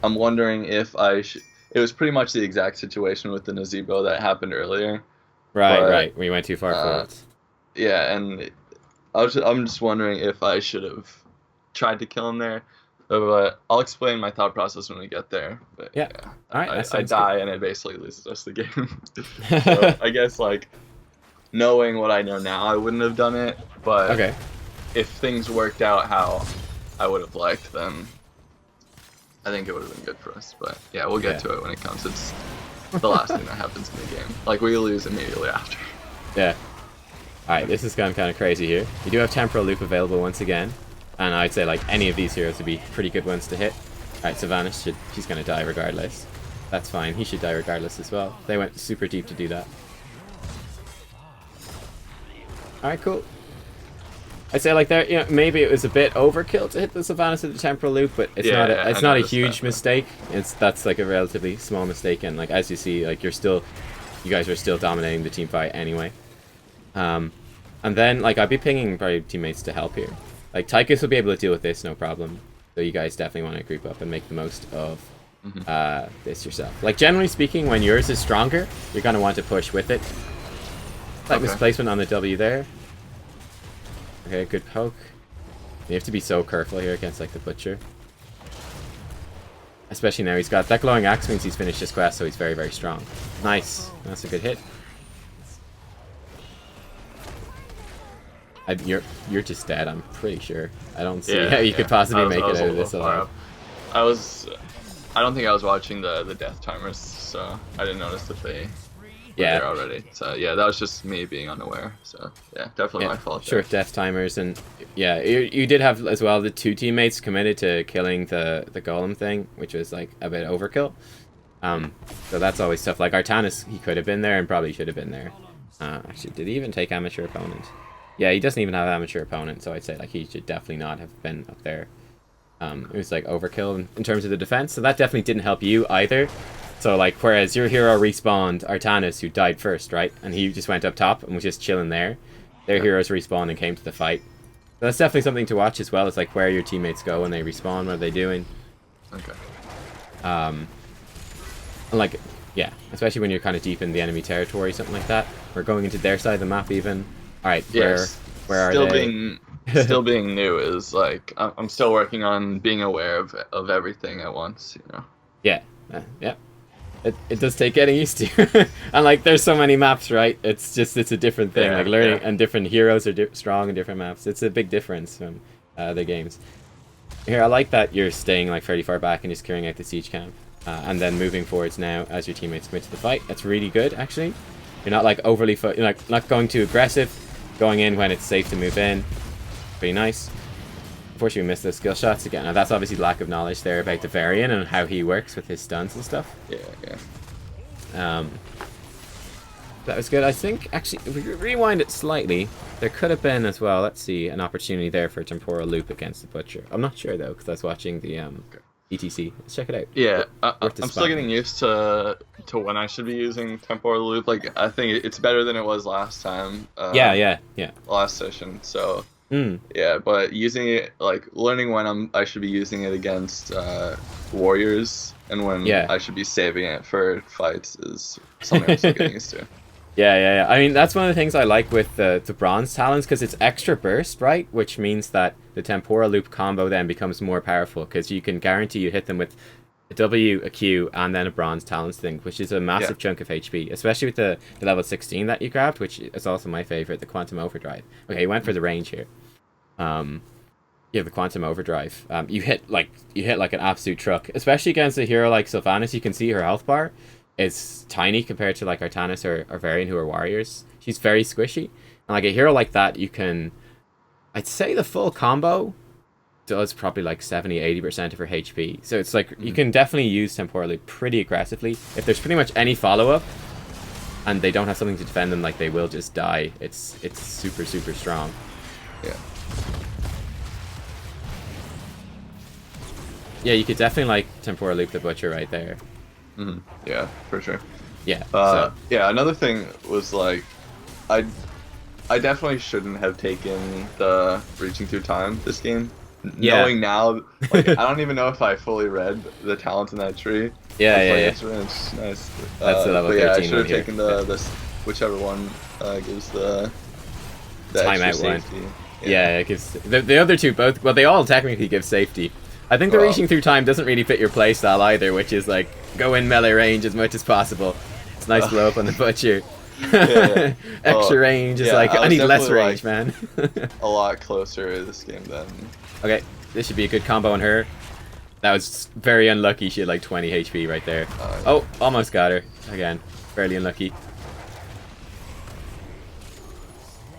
I'm wondering if it was pretty much the exact situation with the Nazebo that happened earlier.
Right. We went too far forward.
Yeah, and I'm just wondering if I should have tried to kill him there. But I'll explain my thought process when we get there. But
yeah. All right,
I die and it basically loses us the game. So I guess like knowing what I know now, I wouldn't have done it. But if things worked out how I would have liked, then I think it would have been good for us. But yeah, we'll get
Yeah.
to it when it comes. It's the last thing that happens in the game. Like, we lose immediately after.
Yeah. Alright, this has gone kind of crazy here. You do have Temporal Loop available once again. And I'd say, like, any of these heroes would be pretty good ones to hit. Alright, Sylvanas she's going to die regardless. That's fine. He should die regardless as well. They went super deep to do that. Alright, cool. I'd say, like, there, you know, maybe it was a bit overkill to hit the Sylvanas with the Temporal Loop, but it's
I
not a
noticed
huge
that.
mistake. That's like a relatively small mistake, and like as you see, like you guys are still dominating the team fight anyway. And then like I'd be pinging probably teammates to help here. Like Tychus will be able to deal with this no problem. So you guys definitely want to group up and make the most of this yourself. Like generally speaking, when yours is stronger, you're gonna want to push with it. Like misplacement on the W there. Okay, good poke. You have to be so careful here against like the Butcher. Especially now he's got that glowing axe means he's finished his quest, so he's very, very strong. Nice. That's a good hit. You're just dead, I'm pretty sure. I don't see how you could possibly make it out of this alive.
I don't think I was watching the death timers, so I didn't notice that they were there already. So yeah, that was just me being unaware. So yeah, definitely my fault.
Sure, death timers, and yeah, you did have as well the 2 teammates committed to killing the golem thing, which was like a bit overkill. So that's always tough. Like Artanis, he could have been there and probably should have been there. Actually, did he even take amateur opponent? Yeah, he doesn't even have amateur opponent, so I'd say like he should definitely not have been up there. It was like overkill in terms of the defense, so that definitely didn't help you either. So like, whereas your hero respawned Artanis, who died first, right? And he just went up top and was just chilling there. Their heroes respawned and came to the fight. So that's definitely something to watch as well, is like where your teammates go when they respawn, what are they doing?
Okay.
And like, yeah, especially when you're kind of deep in the enemy territory, something like that. We're going into their side of the map even. Alright,
Yes.
where are they?
Still being new is like, I'm still working on being aware of everything at once, you know?
Yeah, yeah. It does take getting used to. And like, there's so many maps, right? It's a different thing. Like learning, and different heroes are strong in different maps. It's a big difference from other games. Here, I like that you're staying like fairly far back and just clearing out the siege camp. And then moving forwards now as your teammates commit to the fight. That's really good, actually. You're not like overly, you're like not going too aggressive. Going in when it's safe to move in. Pretty nice. Unfortunately, we missed those skill shots again. Now, that's obviously lack of knowledge there about the Varian and how he works with his stuns and stuff.
Yeah.
That was good. I think, actually, if we rewind it slightly, there could have been as well, let's see, an opportunity there for a temporal loop against the Butcher. I'm not sure, though, because I was watching the ETC. Let's check it out.
Yeah, I'm still getting used to when I should be using temporal loop. Like, I think it's better than it was last time.
Yeah.
Last session, so... Yeah, but using it, like, learning when I should be using it against warriors and when I should be saving it for fights is something I'm still getting used to.
Yeah. I mean, that's one of the things I like with the bronze talents, because it's extra burst, right? Which means that the temporal loop combo then becomes more powerful, because you can guarantee you hit them with a W, a Q, and then a bronze talents thing, which is a massive chunk of HP, especially with the level 16 that you grabbed, which is also my favorite, the Quantum Overdrive. Okay, you went for the range here. Yeah, the Quantum Overdrive. You hit like an absolute truck, especially against a hero like Sylvanas. You can see her health bar is tiny compared to like Artanis or Varian, who are warriors. She's very squishy, and like a hero like that, you can, I'd say the full combo does probably like 70-80% of her HP. So it's like you can definitely use temporally pretty aggressively. If there's pretty much any follow-up and they don't have something to defend them, like they will just die. It's super strong.
Yeah.
Yeah, you could definitely like temporal loop the Butcher right there.
Yeah, for sure.
Yeah.
Yeah, another thing was like, I definitely shouldn't have taken the reaching through time this game. Knowing now, like, I don't even know if I fully read the talent in that tree.
Yeah.
It's nice.
That's the level 13
I should have
here.
taken the whichever one gives the
timeout one.
Safety.
Yeah, it gives the other two both. Well, they all technically give safety. I think the reaching through time doesn't really fit your playstyle either, which is like go in melee range as much as possible. It's nice to blow up on the Butcher. Extra range is like I need less range, man.
A lot closer this game than.
Okay, this should be a good combo on her. That was very unlucky. She had like 20 HP right there. Oh, almost got her. Again, fairly unlucky.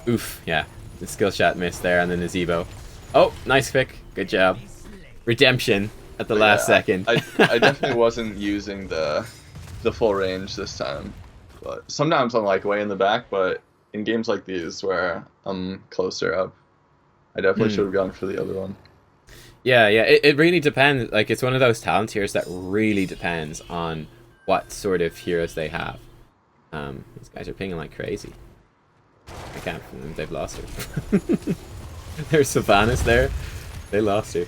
Oof, yeah. The skill shot missed there on the Nazebo. Oh, nice pick. Good job. Redemption at the last second.
I definitely wasn't using the full range this time. But sometimes I'm like way in the back, but in games like these where I'm closer up, I definitely should have gone for the other one.
Yeah, it really depends. Like, it's one of those talent tiers that really depends on what sort of heroes they have. These guys are pinging like crazy. I can't. They've lost her. There's Sylvanas there. They lost her.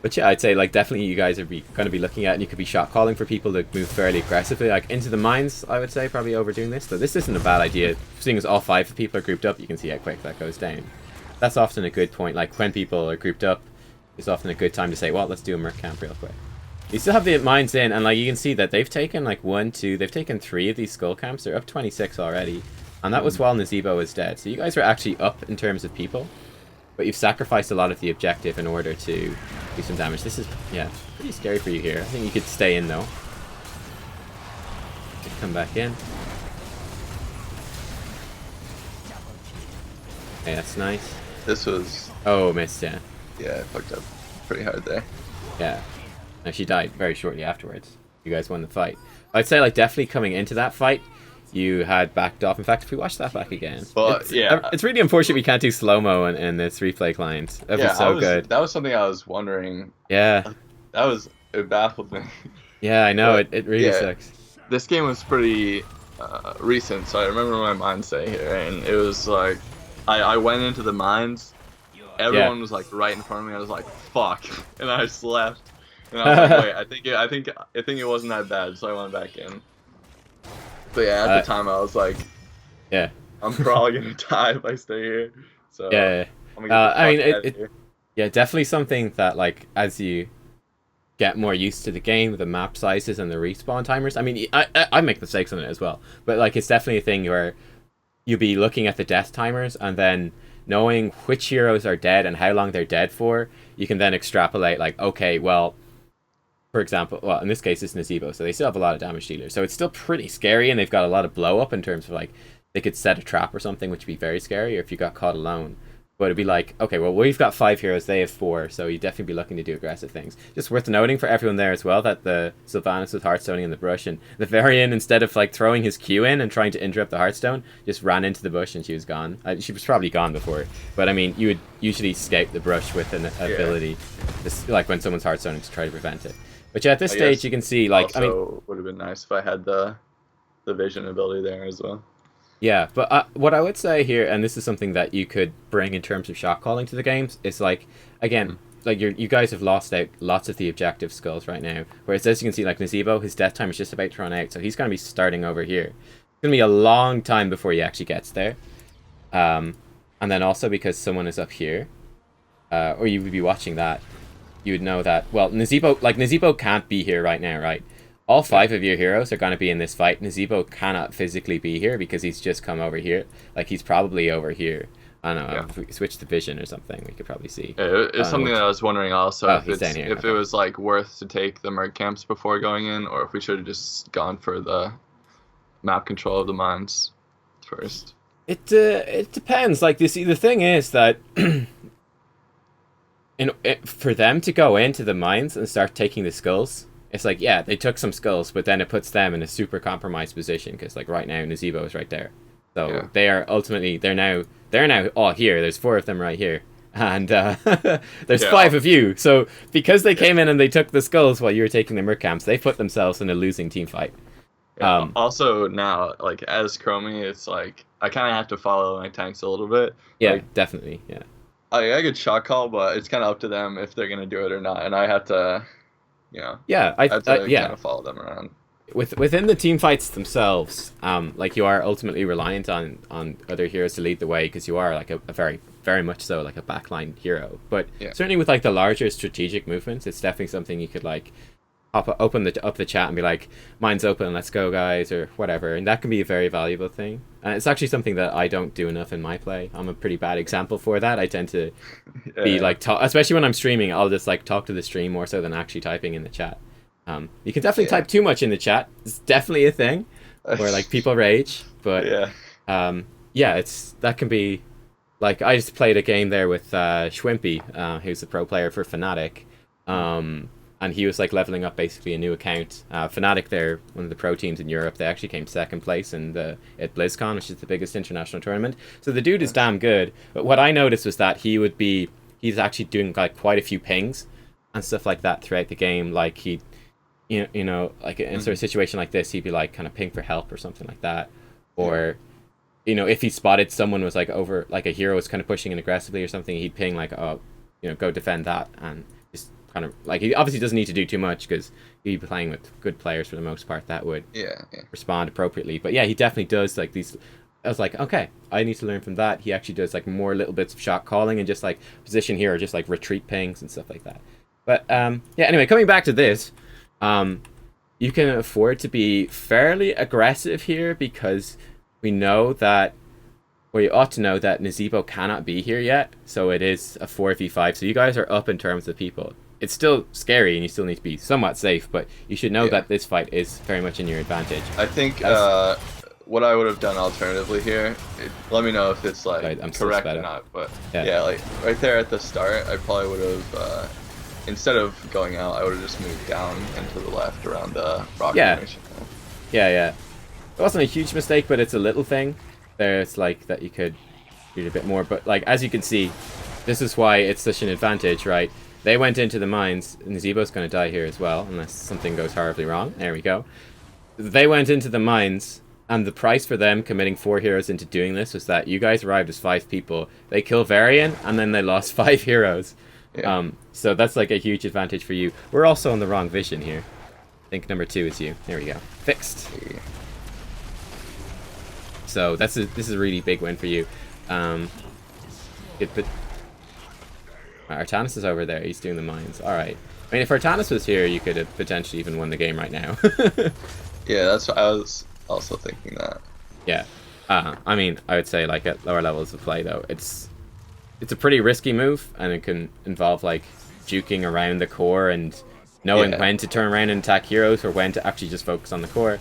But yeah, I'd say like definitely you guys are going to be looking at, and you could be shot calling for people to move fairly aggressively, like into the mines. I would say probably overdoing this. So this isn't a bad idea. Seeing as all 5 of the people are grouped up, you can see how quick that goes down. That's often a good point. Like when people are grouped up, it's often a good time to say, well, let's do a merc camp real quick. You still have the mines in, and like you can see that they've taken like 1, 2, they've taken 3 of these skull camps. They're up 26 already, and that was while Nazebo was dead. So you guys are actually up in terms of people, but you've sacrificed a lot of the objective in order to do some damage. This is, yeah, pretty scary for you here. I think you could stay in though. Come back in. Okay, that's nice.
This was...
Oh, missed, yeah.
Yeah, I fucked up pretty hard there.
Yeah. No, she died very shortly afterwards. You guys won the fight. I'd say, like, definitely coming into that fight, you had backed off. In fact, if we watch that back again,
but
it's really unfortunate we can't do slow-mo in this replay client. That'd be so good.
That was something I was wondering.
Yeah.
It baffled me.
Yeah, I know. It really sucks.
This game was pretty recent, so I remember my mindset here, and it was like, I went into the mines, everyone was like right in front of me, I was like, fuck, and I just left. And I was like, wait, I think it wasn't that bad, so I went back in. But yeah, at the time I was like,
yeah,
I'm probably gonna die if I stay here. So
yeah,
I'm gonna
I mean, yeah, definitely something that like as you get more used to the game, the map sizes and the respawn timers. I mean, I make mistakes on it as well, but like it's definitely a thing where you'll be looking at the death timers and then knowing which heroes are dead and how long they're dead for, you can then extrapolate like, okay, well, for example, well, in this case, it's Nazebo, so they still have a lot of damage dealers. So it's still pretty scary, and they've got a lot of blow up in terms of, like, they could set a trap or something, which would be very scary, or if you got caught alone. But it'd be like, okay, well, we've got 5 heroes, they have 4, so you'd definitely be looking to do aggressive things. Just worth noting for everyone there as well that the Sylvanas with Heartstoning in the brush, and the Varian, instead of, like, throwing his Q in and trying to interrupt the Heartstone, just ran into the bush and she was gone. She was probably gone before, but I mean, you would usually escape the brush with an ability, just, like when someone's Heartstoning, to try to prevent it. But yeah, at this stage you can see, like, I mean,
would have been nice if I had the vision ability there as well.
Yeah, but what I would say here, and this is something that you could bring in terms of shot calling to the games, is like, again, like you guys have lost out lots of the objective skulls right now. Whereas as you can see, like Nazebo, his death time is just about to run out, so he's going to be starting over here. It's going to be a long time before he actually gets there. And then also because someone is up here, or you would be watching that, you would know that, well, Nazebo can't be here right now, right? All 5 of your heroes are going to be in this fight. Nazebo cannot physically be here because he's just come over here. Like, he's probably over here. I don't know, if we switch to vision or something, we could probably see.
It's something that I was wondering also, if
it
was, like, worth to take the merc camps before going in, or if we should have just gone for the map control of the mines first.
It depends. Like, you see, the thing is that for them to go into the mines and start taking the skulls, it's like, yeah, they took some skulls, but then it puts them in a super compromised position because, like, right now Nazebo is right there, so they are ultimately they're now all here. There's 4 of them right here, and there's 5 of you. So because they came in and they took the skulls while you were taking the merc camps, they put themselves in a losing team fight.
Also now, like as Chromie, it's like I kind of have to follow my tanks a little bit.
Yeah,
like,
definitely. Yeah.
I could shot call, but it's kind of up to them if they're gonna do it or not, and I have to.
Yeah,
I have to kind of follow them around.
Within the team fights themselves, like you are ultimately reliant on other heroes to lead the way because you are like a very, very much so like a backline hero. But certainly with like the larger strategic movements, it's definitely something you could like open the chat and be like, "Mine's open, let's go, guys," or whatever, and that can be a very valuable thing. And it's actually something that I don't do enough in my play. I'm a pretty bad example for that. I tend to be
Yeah.
like, especially when I'm streaming, I'll just like talk to the stream more so than actually typing in the chat. You can definitely
Yeah.
type too much in the chat. It's definitely a thing where like people rage, but
Yeah.
yeah, it's that can be like I just played a game there with Schwimpy, who's a pro player for Fnatic, and he was like leveling up basically a new account. Fnatic, they're one of the pro teams in Europe. They actually came second place in the at BlizzCon, which is the biggest international tournament. So the dude is damn good. But what I noticed was that he's actually doing like quite a few pings and stuff like that throughout the game. Like he, like in sort of situation like this, he'd be like kind of ping for help or something like that, or if he spotted someone was like over, like a hero was kind of pushing in aggressively or something, he'd ping like, oh, go defend that, and just kind of like he obviously doesn't need to do too much because he'd be playing with good players for the most part that would
Yeah.
respond appropriately. But yeah, he definitely does like these. I was like, okay, I need to learn from that. He actually does like more little bits of shot calling and just like position here, or just like retreat pings and stuff like that. But yeah. Anyway, coming back to this, you can afford to be fairly aggressive here because we know that, or you ought to know that Nazeebo cannot be here yet, so it is a 4v5. So you guys are up in terms of people. It's still scary, and you still need to be somewhat safe, but you should know that this fight is very much in your advantage.
I think what I would have done alternatively here, let me know if it's like
Right, I'm
correct or not, but yeah, like right there at the start, I probably would have, instead of going out, I would have just moved down and to the left around the rock formation.
Yeah. It wasn't a huge mistake, but it's a little thing. There's like that you could do a bit more, but like as you can see, this is why it's such an advantage, right? They went into the mines, and Zebo's going to die here as well, unless something goes horribly wrong. There we go. They went into the mines, and the price for them committing 4 heroes into doing this was that you guys arrived as 5 people. They kill Varian, and then they lost 5 heroes.
Yeah.
So that's like a huge advantage for you. We're also on the wrong vision here. I think number 2 is you. There we go. Fixed. So this is a really big win for you. Artanis is over there. He's doing the mines. All right. I mean, if Artanis was here, you could have potentially even won the game right now.
Yeah, that's what I was also thinking that.
Yeah. I mean, I would say like at lower levels of play though, it's a pretty risky move, and it can involve like juking around the core and knowing when to turn around and attack heroes or when to actually just focus on the core.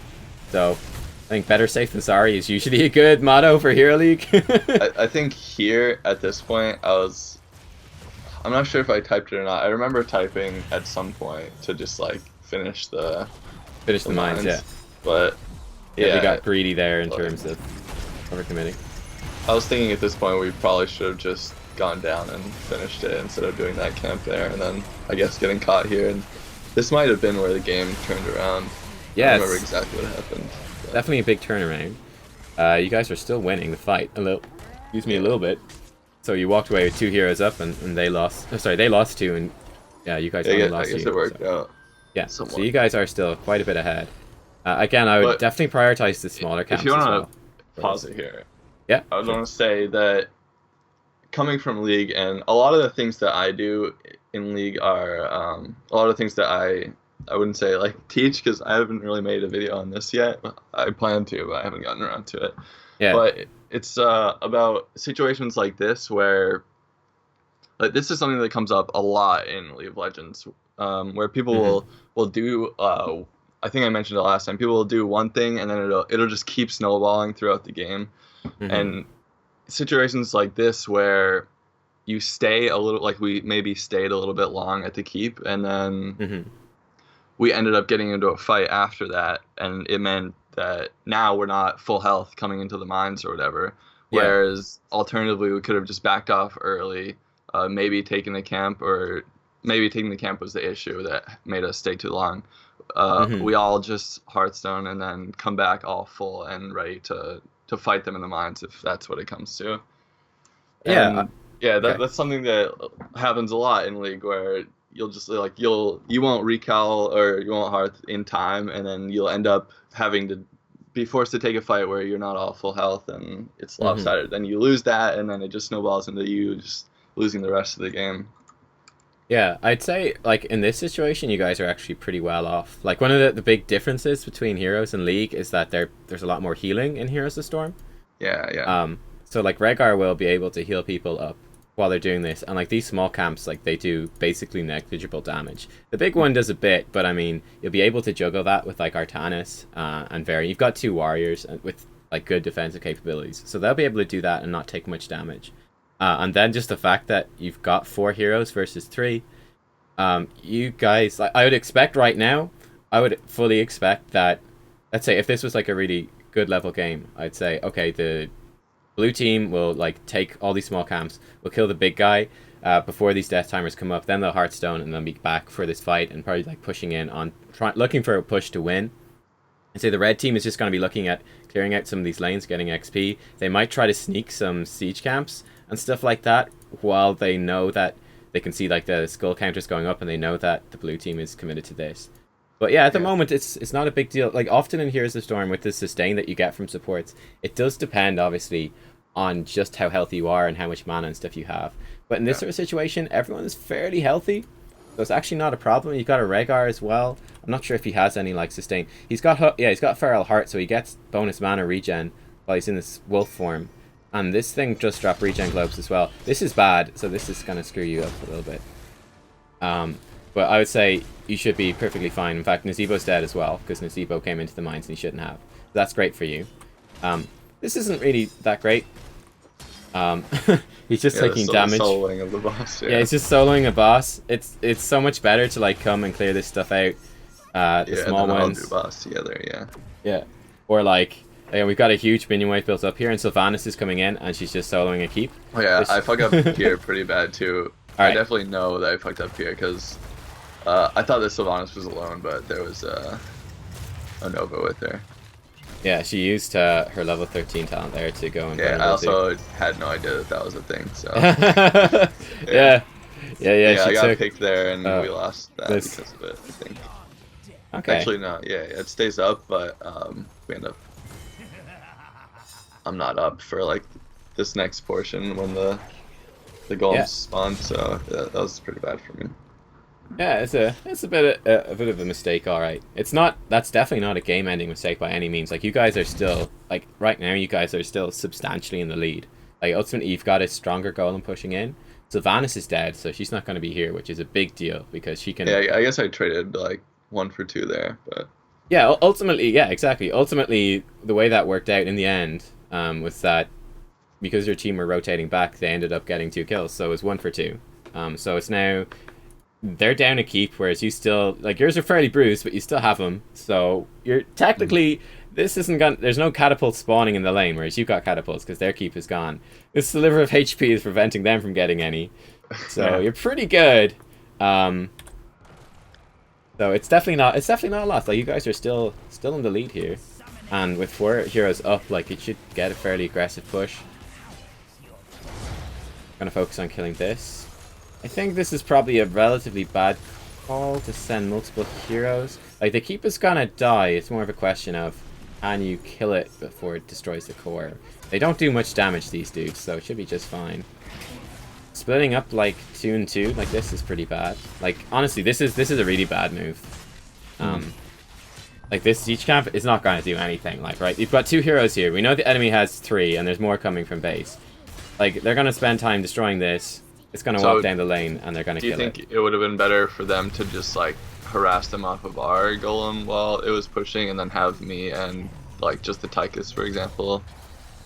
So I think better safe than sorry is usually a good motto for Hero League.
I think here at this point, I'm not sure if I typed it or not. I remember typing at some point to just like finish the
mines, yeah.
But
yeah, we got greedy there in terms of overcommitting.
I was thinking at this point we probably should have just gone down and finished it instead of doing that camp there, and then I guess getting caught here. And this might have been where the game turned around.
Yeah,
I don't remember exactly what happened. But.
Definitely a big turnaround. You guys are still winning the fight a little. Excuse me, a little bit. So you walked away with 2 heroes up, and they lost. Oh, sorry, they lost 2, and yeah, you guys only lost 2.
I guess it worked out.
Yeah,
somewhat.
So you guys are still quite a bit ahead. Again, I would definitely prioritize the smaller camps.
If you want
as well.
to pause it here,
yeah,
I want to say that coming from League, and a lot of the things that I do in League are a lot of things that I wouldn't say like teach, because I haven't really made a video on this yet. I plan to, but I haven't gotten around to it.
Yeah.
But it's about situations like this where, like, this is something that comes up a lot in League of Legends, where people will do. I think I mentioned it last time. People will do one thing, and then it'll just keep snowballing throughout the game, and situations like this where you stay a little, like we maybe stayed a little bit long at the keep, and then we ended up getting into a fight after that, and it meant that now we're not full health coming into the mines or whatever. Whereas alternatively, we could have just backed off early, maybe taken the camp, or maybe taking the camp was the issue that made us stay too long. We all just Hearthstone and then come back all full and ready to fight them in the mines if that's what it comes to. And that's something that happens a lot in League, where you'll just like you won't recal or you won't Hearth in time, and then you'll end up having to be forced to take a fight where you're not all full health and it's lopsided. Then you lose that, and then it just snowballs into you just losing the rest of the game.
Yeah, I'd say like in this situation, you guys are actually pretty well off. Like one of the big differences between Heroes and League is that there's a lot more healing in Heroes of Storm.
Yeah, yeah,
So like Rhaegar will be able to heal people up while they're doing this, and like these small camps, like they do basically negligible damage. The big one does a bit, but I mean you'll be able to juggle that with like Artanis and Varian. You've got two warriors with like good defensive capabilities, so they'll be able to do that and not take much damage. And then just the fact that you've got 4 heroes versus 3, you guys, like, I would expect right now, I would fully expect that, let's say if this was like a really good level game, I'd say, okay, the blue team will like take all these small camps, will kill the big guy before these death timers come up, then they'll Hearthstone and then be back for this fight and probably like pushing in on, looking for a push to win. And say the red team is just going to be looking at clearing out some of these lanes, getting XP. They might try to sneak some siege camps and stuff like that while they know that they can see like the skull counters going up and they know that the blue team is committed to this. But yeah, at the moment it's not a big deal. Like often in Heroes of Storm with the sustain that you get from supports, it does depend obviously on just how healthy you are and how much mana and stuff you have. But in this sort of situation, everyone is fairly healthy. So it's actually not a problem. You've got a Rhaegar as well. I'm not sure if he has any like sustain. He's got he's got Feral Heart, so he gets bonus mana regen while he's in this wolf form. And this thing just dropped regen globes as well. This is bad, so this is gonna screw you up a little bit. But I would say you should be perfectly fine. In fact, Nazeebo's dead as well, because Nazebo came into the mines and he shouldn't have. So that's great for you. This isn't really that great. He's just taking damage.
Soloing of the boss.
Yeah, he's just soloing a boss. It's so much better to like come and clear this stuff out. The small
and then
ones.
I'll do boss together. Yeah.
Yeah, or like we've got a huge minion wave built up here, and Sylvanas is coming in, and she's just soloing a keep.
Oh yeah, I fuck up here pretty bad too.
Right.
I definitely know that I fucked up here because I thought that Sylvanas was alone, but there was a Nova with her.
Yeah, she used her level 13 talent there to go and.
Yeah, I also had no idea that was a thing. So.
yeah.
I got picked there, and we lost that because of it. I think.
Okay.
Actually, no. Yeah, it stays up, but we end up. I'm not up for like this next portion when the golems spawn, so that was pretty bad for me.
Yeah, it's a bit of a mistake, all right. That's definitely not a game-ending mistake by any means. Like you guys are still like right now, you guys are still substantially in the lead. Like ultimately, you've got a stronger golem pushing in. Sylvanas is dead, so she's not going to be here, which is a big deal because she can.
Yeah, I guess I traded like 1 for 2 there, but.
Yeah, ultimately, yeah, exactly. Ultimately, the way that worked out in the end was that because your team were rotating back, they ended up getting 2 kills, so it was 1 for 2. So it's now they're down a keep, whereas you still like yours are fairly bruised, but you still have them. So you're technically this isn't gonna. There's no catapult spawning in the lane, whereas you've got catapults because their keep is gone. This sliver of HP is preventing them from getting any. So you're pretty good. So it's definitely not a loss. Like you guys are still in the lead here, and with 4 heroes up, like it should get a fairly aggressive push. Gonna focus on killing this. I think this is probably a relatively bad call to send multiple heroes. Like the keep is gonna die. It's more of a question of can you kill it before it destroys the core. They don't do much damage, these dudes, so it should be just fine. Splitting up like 2 and 2 like this is pretty bad. Like honestly, this is a really bad move. Like this siege camp is not going to do anything. Like right, you've got 2 heroes here. We know the enemy has 3, and there's more coming from base. Like they're going to spend time destroying this. It's going to walk down the lane, and they're going to kill it.
Do you think it would have been better for them to just like harass them off of our golem while it was pushing, and then have me and like just the Tychus, for example,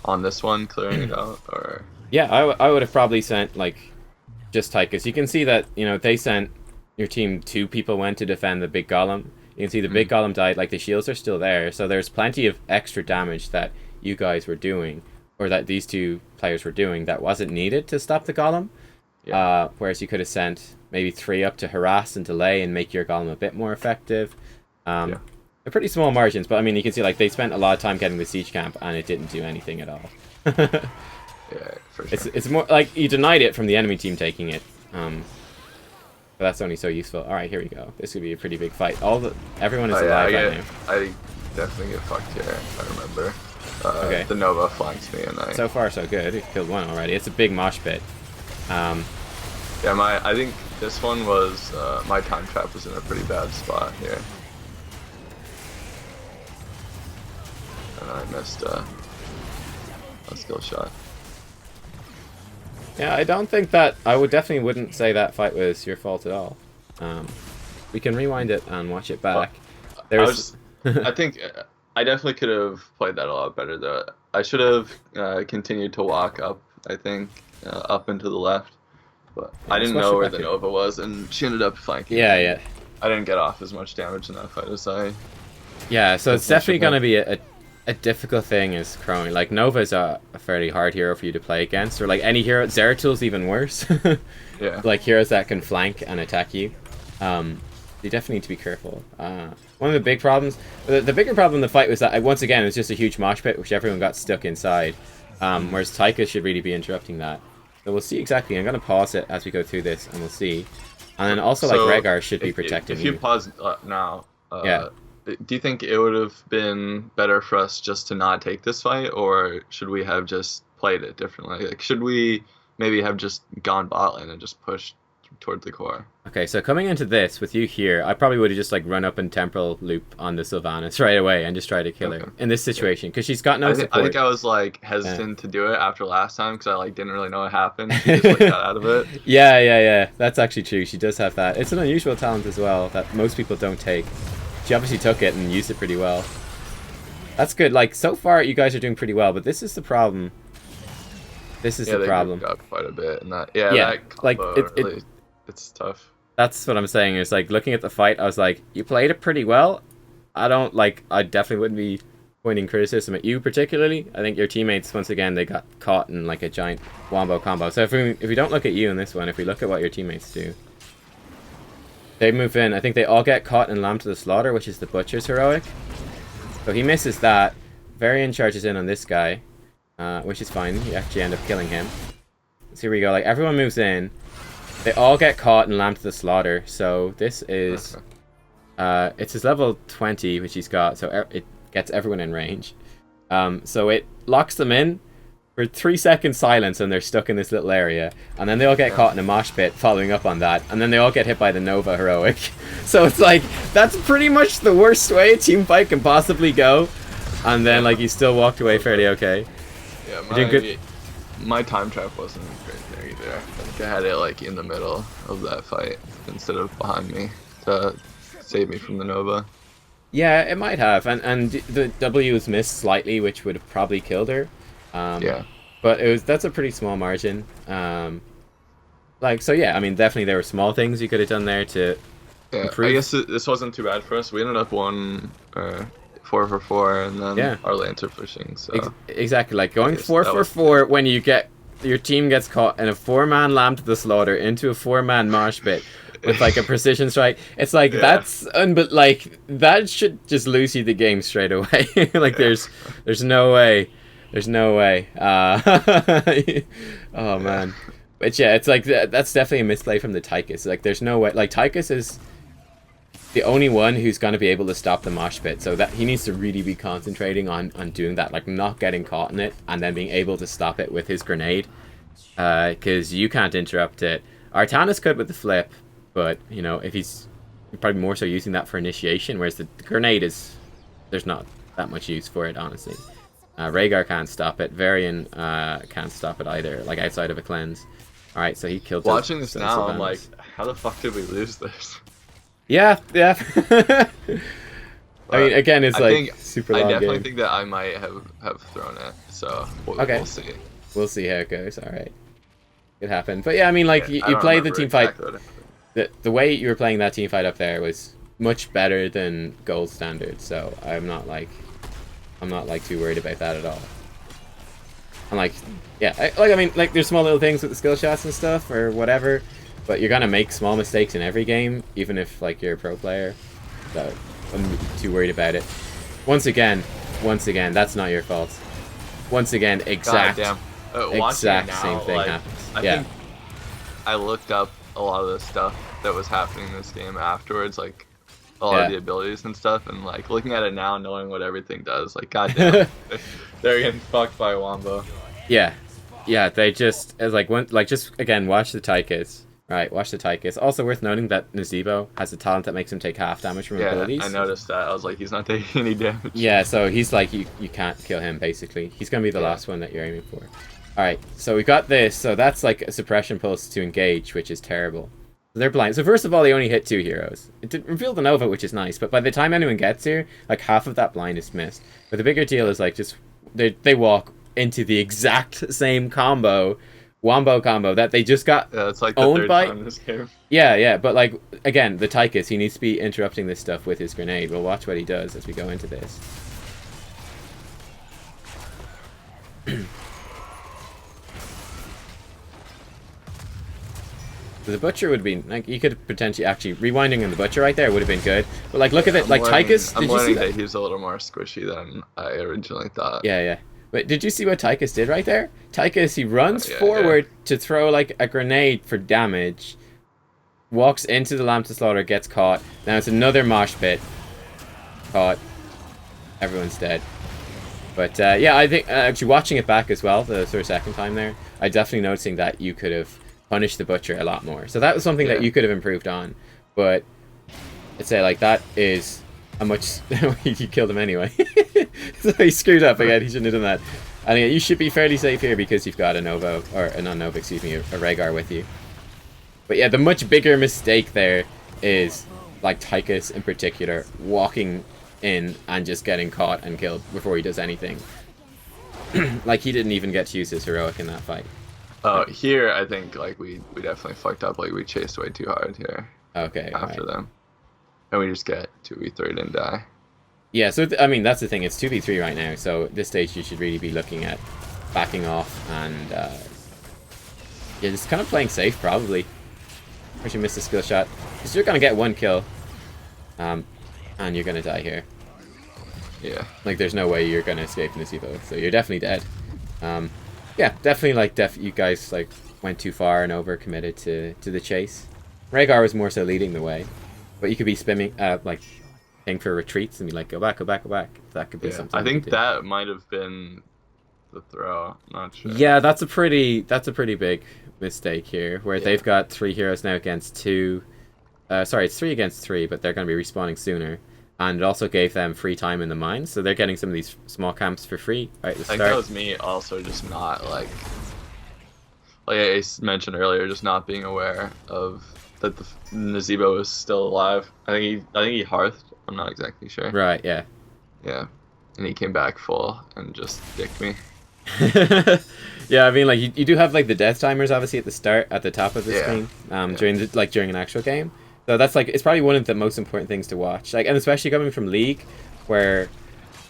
on this one clearing it out? Or
yeah, I would have probably sent like just Tychus. You can see that they sent your team 2 people went to defend the big golem. You can see the big golem died. Like the shields are still there, so there's plenty of extra damage that you guys were doing, or that these 2 players were doing that wasn't needed to stop the golem. Yeah. Whereas you could have sent maybe 3 up to harass and delay and make your golem a bit more effective. They're pretty small margins, but I mean you can see like they spent a lot of time getting the siege camp and it didn't do anything at all.
Yeah, for sure.
It's more like you denied it from the enemy team taking it. But that's only so useful. All right, here we go. This could be a pretty big fight. Everyone is alive right now.
I definitely get fucked here. I remember.
Okay.
The Nova flanks me, and
So far, so good. We've killed 1 already. It's a big mosh pit.
Yeah, I think this one was my time trap was in a pretty bad spot here, and I missed a skill shot.
Yeah, I don't think that... I would definitely wouldn't say that fight was your fault at all. We can rewind it and watch it back. There's...
I think I definitely could have played that a lot better, though. I should have continued to walk up, I think, up and to the left. But
Yeah,
I didn't know where the Nova was, and she ended up flanking.
Yeah, yeah.
I didn't get off as much damage in that fight as I...
Yeah, so it's definitely going to be a difficult thing as Chromie. Like, Nova's a fairly hard hero for you to play against, or like any hero. Zeratul's even worse.
Yeah.
Like heroes that can flank and attack you. You definitely need to be careful. One of the big problems, the bigger problem in the fight was that, once again, it was just a huge mosh pit, which everyone got stuck inside. Whereas Taika should really be interrupting that. So we'll see exactly. I'm going to pause it as we go through this, and we'll see. And then also,
So,
like, Rhaegar should be protecting
If you pause now,
yeah.
do you think it would have been better for us just to not take this fight, or should we have just played it differently? Like, should we maybe have just gone bot lane and just pushed toward the core?
Okay, so coming into this with you here, I probably would have just like run up and temporal loop on the Sylvanas right away and just try to kill her in this situation because she's got no support.
I think I was like hesitant to do it after last time because I like didn't really know what happened. She just like got out of it.
Yeah. That's actually true. She does have that. It's an unusual talent as well that most people don't take. She obviously took it and used it pretty well. That's good. Like, so far you guys are doing pretty well, but this is the problem. This is the problem.
They moved up quite a bit, and that
like
it's tough.
That's what I'm saying. Is like looking at the fight, I was like, you played it pretty well. I definitely wouldn't be pointing criticism at you particularly. I think your teammates, once again, they got caught in like a giant wombo combo. So if we don't look at you in this one, if we look at what your teammates do, they move in. I think they all get caught and lamb to the slaughter, which is the butcher's heroic. So he misses that. Varian charges in on this guy, which is fine. You actually end up killing him. So here we go. Like, everyone moves in. They all get caught and lamb to the slaughter. So this is... it's his level 20, which he's got. So it gets everyone in range. So it locks them in for 3 seconds silence, and they're stuck in this little area. And then they all get caught in a mosh pit following up on that. And then they all get hit by the Nova heroic. So it's like, that's pretty much the worst way a team fight can possibly go. And then, like, you still walked away fairly okay.
Yeah, my time trap wasn't great there either. I think I had it, like, in the middle of that fight instead of behind me to save me from the Nova.
Yeah, it might have. And the W was missed slightly, which would have probably killed her.
Yeah.
But that's a pretty small margin. So yeah, I mean, definitely there were small things you could have done there to improve.
I guess this wasn't too bad for us. We ended up 4 for 4, and then our lanes are pushing. So
exactly, like going 4 for 4 when your team gets caught in a 4-man lamb to the slaughter into a 4-man mosh pit with like a precision strike. It's like but like that should just lose you the game straight away. Like there's no way. There's no way. Oh man. But yeah, it's like that's definitely a misplay from the Tychus. Like there's no way. Like Tychus is the only one who's going to be able to stop the mosh pit, so that he needs to really be concentrating on doing that, like not getting caught in it and then being able to stop it with his grenade, because you can't interrupt it. Artanis could with the flip, but you know, if he's probably more so using that for initiation, whereas the grenade there's not that much use for it, honestly. Rhaegar can't stop it. Varian can't stop it either, like outside of a cleanse. All right, so he killed.
Watching this now, I'm like, how the fuck did we lose this?
Yeah. I mean, again, it's super long
I definitely
game.
think that I might have thrown it, so we'll see.
We'll see how it goes. All right, it happened. But yeah, I mean, like you played the team fight. The way you were playing that team fight up there was much better than gold standard. So I'm not too worried about that at all. I'm like, yeah, I mean, like there's small little things with the skill shots and stuff or whatever. But you're gonna make small mistakes in every game, even if like you're a pro player. So I'm too worried about it. Once again, that's not your fault. Once again, exact same thing happens.
I think I looked up a lot of the stuff that was happening in this game afterwards, like a lot of the abilities and stuff, and like looking at it now, knowing what everything does, like goddamn, they're getting fucked by Wombo.
Yeah, they just just again watch the Tychus. Right, watch the Tychus. Also worth noting that Nazebo has a talent that makes him take half damage from
Yeah,
abilities.
I noticed that. I was like, he's not taking any damage.
Yeah, so he's like, you can't kill him, basically. He's going to be the last one that you're aiming for. Alright, so we got this. So that's like a suppression pulse to engage, which is terrible. So they're blind. So first of all, they only hit 2 heroes. It did reveal the Nova, which is nice, but by the time anyone gets here, like half of that blind is missed. But the bigger deal is like just, they walk into the exact same combo, Wombo combo, that they just got
it's like the
owned
third
by.
time in this game.
Yeah, but like, again, the Tychus, he needs to be interrupting this stuff with his grenade. We'll watch what he does as we go into this. The Butcher would be like, you could potentially actually rewinding in the Butcher right there would have been good. But like, look at it, like Tychus.
I'm learning that he's a little more squishy than I originally thought.
Yeah. But did you see what Tychus did right there? Tychus, he runs forward to throw like a grenade for damage, walks into the Lamb to Slaughter, gets caught. Now it's another mosh pit. Caught. Everyone's dead. But yeah, I think actually watching it back as well, the sort of second time there, I definitely noticing that you could have punished the Butcher a lot more. So that was something that you could have improved on. But I'd say like that is a much you killed him anyway. So he screwed up again. He shouldn't have done that. And you should be fairly safe here because you've got a Nova, or a non-Nova, excuse me, a Rhaegar with you. But yeah, the much bigger mistake there is like Tychus in particular walking in and just getting caught and killed before he does anything. Like he didn't even get to use his heroic in that fight.
Oh, here I think like we definitely fucked up. Like we chased way too hard here.
Okay.
After them, and we just get 2v3'd and die.
Yeah, so I mean that's the thing. It's 2v3 right now. So at this stage you should really be looking at backing off and yeah, just kind of playing safe probably. Actually missed a skill shot because you're gonna get 1 kill, and you're gonna die here.
Yeah.
Like there's no way you're gonna escape in this evo, so you're definitely dead. Yeah, definitely like you guys like went too far and over committed to the chase. Rhaegar was more so leading the way, but you could be spamming like ping for retreats and be like go back. That could be something.
I think that might have been the throw. I'm not sure.
Yeah, that's a pretty big mistake here, where they've got 3 heroes now against 2. Sorry, it's 3 against 3, but they're going to be respawning sooner. And it also gave them free time in the mines, so they're getting some of these small camps for free right at the start.
I think that was me also just not like I mentioned earlier, just not being aware of that the Nazebo was still alive. I think he hearthed. I'm not exactly sure.
Right. Yeah.
Yeah, and he came back full and just dicked me.
Yeah, I mean, like you do have like the death timers obviously at the start, at the top of the screen, during an actual game. So that's like, it's probably one of the most important things to watch. Like, and especially coming from League, where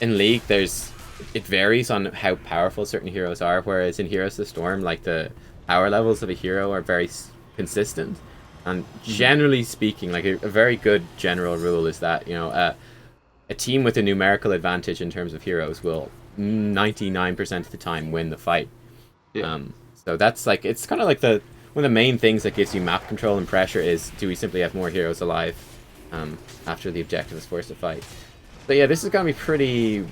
in League it varies on how powerful certain heroes are. Whereas in Heroes of the Storm, like the power levels of a hero are very consistent. And generally speaking, like a very good general rule is that, you know, a team with a numerical advantage in terms of heroes will 99% of the time win the fight. Yeah. So that's like, it's kind of like one of the main things that gives you map control and pressure is, do we simply have more heroes alive after the objective is forced to fight? But yeah, this is gonna be pretty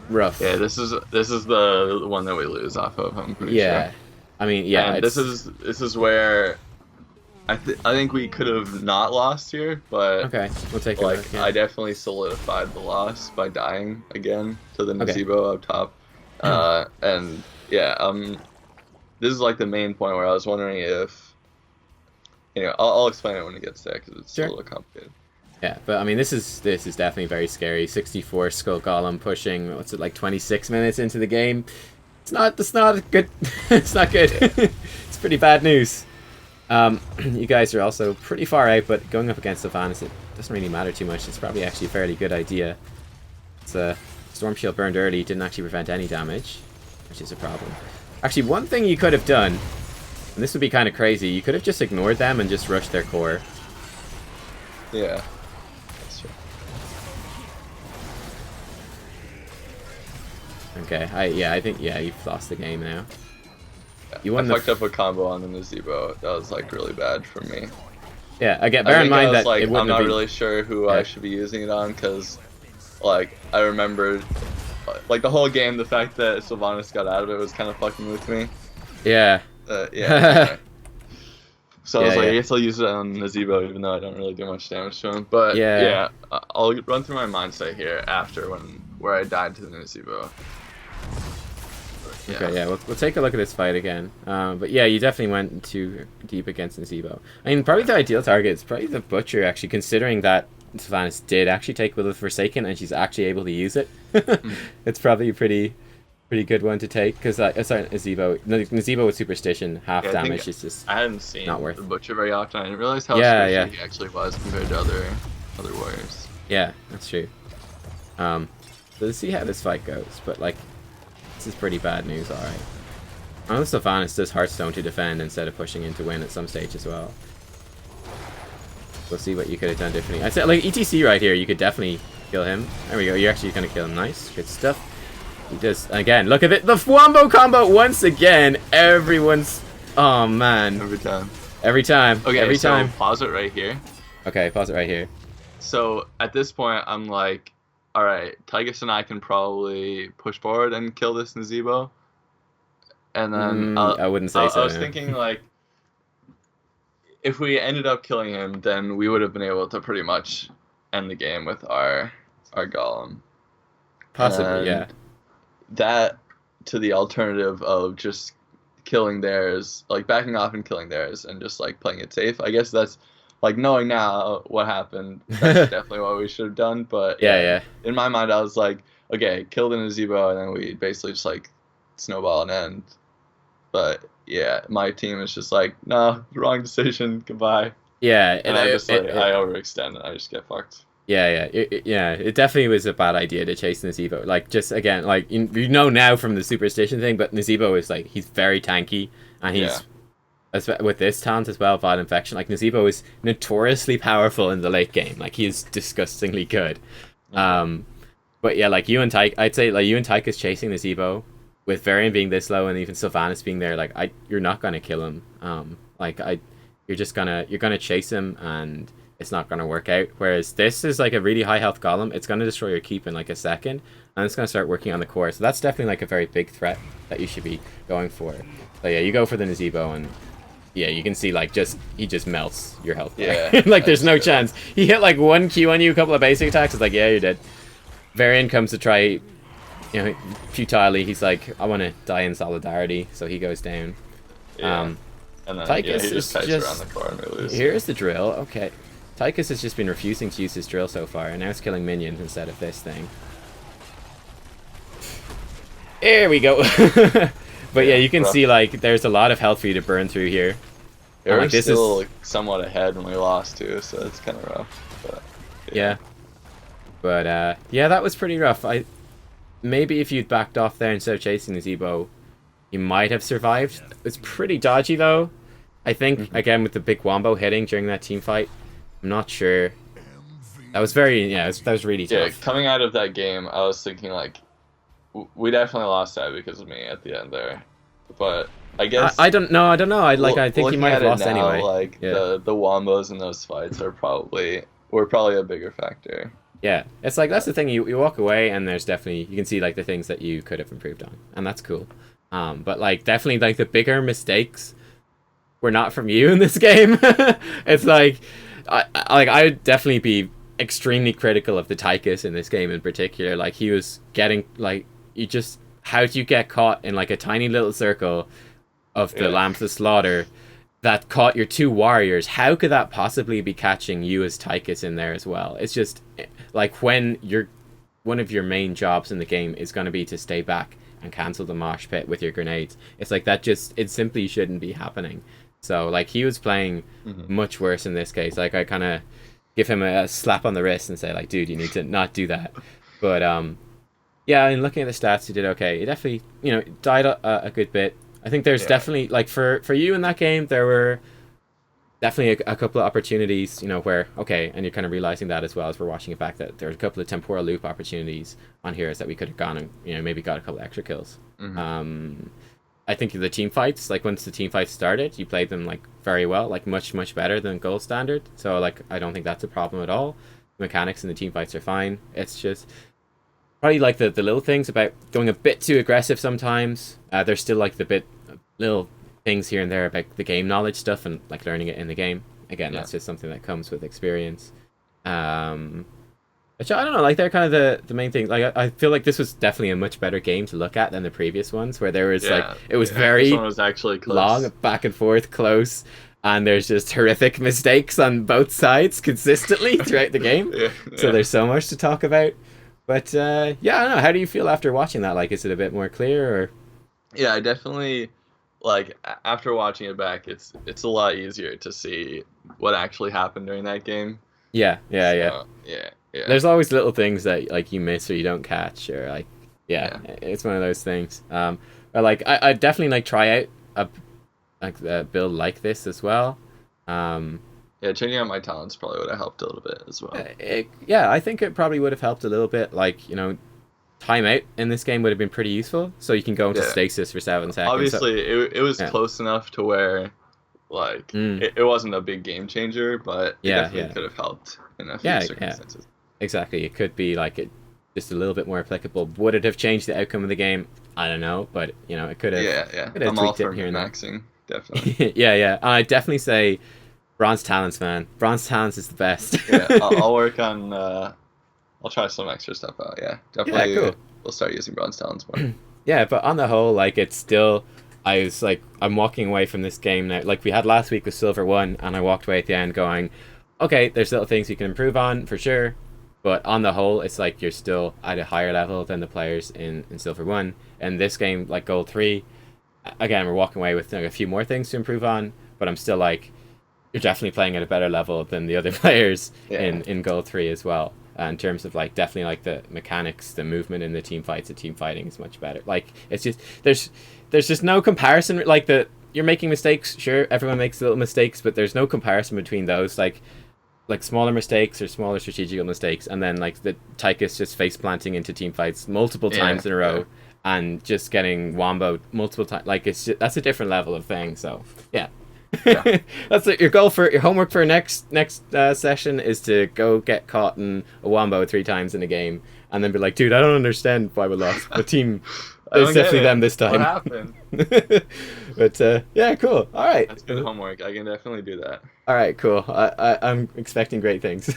rough.
Yeah, this is the one that we lose off of. I'm pretty sure.
I mean, yeah.
And this is where I think we could have not lost here, but
okay, we'll take
like
a look, yeah.
I definitely solidified the loss by dying again to the Nazebo up top, and yeah, this is like the main point where I was wondering if, you know, I'll explain it when it gets there because it's a little complicated.
Yeah, but I mean, this is definitely very scary. 64 Skull Golem pushing, what's it, like 26 minutes into the game. It's not good. It's not good. It's pretty bad news. You guys are also pretty far out, but going up against Sylvanas, it doesn't really matter too much. It's probably actually a fairly good idea. It's Storm Shield burned early, didn't actually prevent any damage, which is a problem. Actually, one thing you could have done, and this would be kind of crazy, you could have just ignored them and just rushed their core.
Yeah, that's true.
Okay, I think you've lost the game now.
Yeah, I fucked up a combo on the Nazebo. That was like really bad for me.
Yeah, again, bear in mind that
like,
it wouldn't
I'm not
have been...
really sure who I should be using it on because, like, I remembered, like the whole game, the fact that Sylvanas got out of it was kind of fucking with me.
Yeah.
Yeah. So I
Yeah,
was like, I
yeah,
guess I'll use it on Nazebo, even though I don't really do much damage to him. But
yeah.
yeah, I'll run through my mindset here after where I died to the Nazebo.
Okay,
Yeah.
yeah, we'll take a look at this fight again. But yeah, you definitely went too deep against Nzebo. I mean, probably the ideal target is probably the Butcher, actually, considering that Sylvanas did actually take Will of Forsaken and she's actually able to use it.
Mm.
It's probably a pretty good one to take, because, sorry, Nzebo with Superstition, half
Yeah, I think
damage is just
I hadn't
not
seen
worth.
the Butcher very often. I didn't realize how
Yeah,
squishy
yeah,
he actually was compared to other warriors.
yeah, that's true. So let's see how this fight goes, but, like, this is pretty bad news, alright. I know Sylvanas does Hearthstone to defend instead of pushing in to win at some stage as well. We'll see what you could have done differently. I'd say, like, ETC right here, you could definitely kill him. There we go, you're actually gonna kill him. Nice, good stuff. He just, again, look at it, the Wombo combo once again. Everyone's, oh man.
Every time.
Every time,
Okay,
every
so
time.
pause it right here.
Okay, pause it right here.
So at this point, I'm like, all right, Tygus and I can probably push forward and kill this Nazebo. And then
I wouldn't say so.
I was
No.
thinking, like, if we ended up killing him, then we would have been able to pretty much end the game with our golem.
Possibly,
And
yeah.
that to the alternative of just killing theirs, like backing off and killing theirs, and just like playing it safe. I guess that's like, knowing now what happened. That's definitely what we should have done. But
Yeah.
in my mind, I was like, okay, kill the Nazebo, and then we basically just like snowball and end. But yeah, my team is just like, no, wrong decision, goodbye.
Yeah,
And I just I overextend and I just get fucked.
yeah. It definitely was a bad idea to chase Nazebo. Like, just again, like, you know now from the Superstition thing, but Nazebo is like, he's very tanky, and he's with this talent as well, Vile Infection. Like, Nazebo is notoriously powerful in the late game. Like, he is disgustingly good. But yeah, like, I'd say like you and Tyke is chasing Nazebo, with Varian being this low and even Sylvanas being there. Like, you're not gonna kill him. You're gonna chase him, and it's not gonna work out. Whereas this is like a really high health golem. It's gonna destroy your keep in like a second, and it's gonna start working on the core. So that's definitely like a very big threat that you should be going for. So yeah, you go for the Nazebo, and yeah, you can see like he just melts your health.
Yeah,
like there's no chance. He hit like one Q on you, a couple of basic attacks. It's like, yeah, you're dead. Varian comes to try, futilely. He's like, I want to die in solidarity, so he goes down.
Yeah. And then
Tychus
he just kites
just
around the core and we lose.
Here's the drill. Okay, Tychus has just been refusing to use his drill so far, and now it's killing minions instead of this thing. There we go. But yeah, you can see like there's a lot of health for you to burn through here.
Yeah, we're
like, this
still
is
somewhat ahead when we lost too, so it's kind of rough. But
yeah. But yeah, that was pretty rough. Maybe if you'd backed off there instead of chasing the Zebo, you might have survived. It's pretty dodgy though. I think again with the big Wombo hitting during that team fight, I'm not sure. That was that was really tough.
yeah, coming out of that game, I was thinking like, we definitely lost that because of me at the end there. But I guess
I don't know. I think he might have lost
now,
anyway.
Like the Wombos in those fights were probably a bigger factor.
Yeah, it's like that's the thing. You walk away and there's definitely you can see like the things that you could have improved on, and that's cool. But like definitely like the bigger mistakes were not from you in this game. It's like I would definitely be extremely critical of the Tychus in this game in particular. Like he was getting like how do you get caught in like a tiny little circle of the Lambs of Slaughter that caught your two warriors? How could that possibly be catching you as Tychus in there as well? It's just like when one of your main jobs in the game is going to be to stay back and cancel the mosh pit with your grenades. It's like that it simply shouldn't be happening. So like he was playing much worse in this case. Like I kind of give him a slap on the wrist and say like, dude, you need to not do that. But yeah, and looking at the stats, he did okay. He definitely died a good bit. I think there's definitely like for you in that game, there were definitely a couple of opportunities, where and you're kind of realizing that as well as we're watching it back, that there's a couple of temporal loop opportunities on heroes that we could have gone and maybe got a couple of extra kills. I think the team fights, like once the team fights started, you played them like very well, like much better than gold standard. So like I don't think that's a problem at all. The mechanics in the team fights are fine. It's just probably like the little things about going a bit too aggressive sometimes. There's still like the little things here and there about the game knowledge stuff and like learning it in the game. Again,
Yeah.
that's just something that comes with experience. Um, which I don't know, like they're kind of the main thing. Like I feel like this was definitely a much better game to look at than the previous ones, where there was like
Yeah.
it was
Yeah. This
very
one was actually close.
long, back and forth, close, and there's just horrific mistakes on both sides consistently throughout the game.
Yeah.
So there's so much to talk about. But yeah, I don't know. How do you feel after watching that? Like, is it a bit more clear or?
Yeah, I definitely like after watching it back, it's a lot easier to see what actually happened during that game.
Yeah, yeah, yeah.
So, yeah, yeah.
There's always little things that like you miss or you don't catch or like yeah,
Yeah.
it's one of those things. But like I definitely like try out a build like this as well. Um,
Yeah, changing out my talents probably would have helped a little bit as well.
yeah, I think it probably would have helped a little bit. Like timeout in this game would have been pretty useful, so you can go into
Yeah.
stasis for 7 seconds.
Obviously, it was
Yeah.
close enough to where like it wasn't a big game changer, but it
Yeah,
definitely
yeah.
could have helped in a few
Yeah,
circumstances.
Exactly. It could be like it just a little bit more applicable. Would it have changed the outcome of the game? I don't know, but it could have.
Yeah, yeah.
Could have
I'm all
tweaked it
for
here and there.
maxing, definitely.
Yeah, yeah. I definitely say bronze talents, man. Bronze talents is the best.
Yeah, I'll work on. I'll try some extra stuff out. Yeah, definitely.
Yeah, cool.
We'll start using bronze talents more.
Yeah, but on the whole, like it's still. I was like, I'm walking away from this game now. Like we had last week with Silver 1, and I walked away at the end going, okay, there's little things you can improve on for sure. But on the whole, it's like you're still at a higher level than the players in Silver 1. And this game, like Gold 3, again, we're walking away with a few more things to improve on. But I'm still like, you're definitely playing at a better level than the other players
Yeah.
in Gold 3 as well. In terms of like definitely like the mechanics, the movement in the team fights, the team fighting is much better. Like it's just there's just no comparison. Like you're making mistakes, sure, everyone makes little mistakes, but there's no comparison between those. Like smaller mistakes or smaller strategical mistakes, and then like the Tychus just face planting into team fights multiple times in a row, and just getting wombo multiple times. Like that's a different level of thing. So yeah,
Yeah.
that's it. Your homework for next session is to go get caught in a wombo 3 times in a game, and then be like, dude, I don't understand why we lost. The team. It's definitely them this time.
What happened?
But yeah, cool. All right.
That's good homework. I can definitely do that.
All right, cool. I'm expecting great things.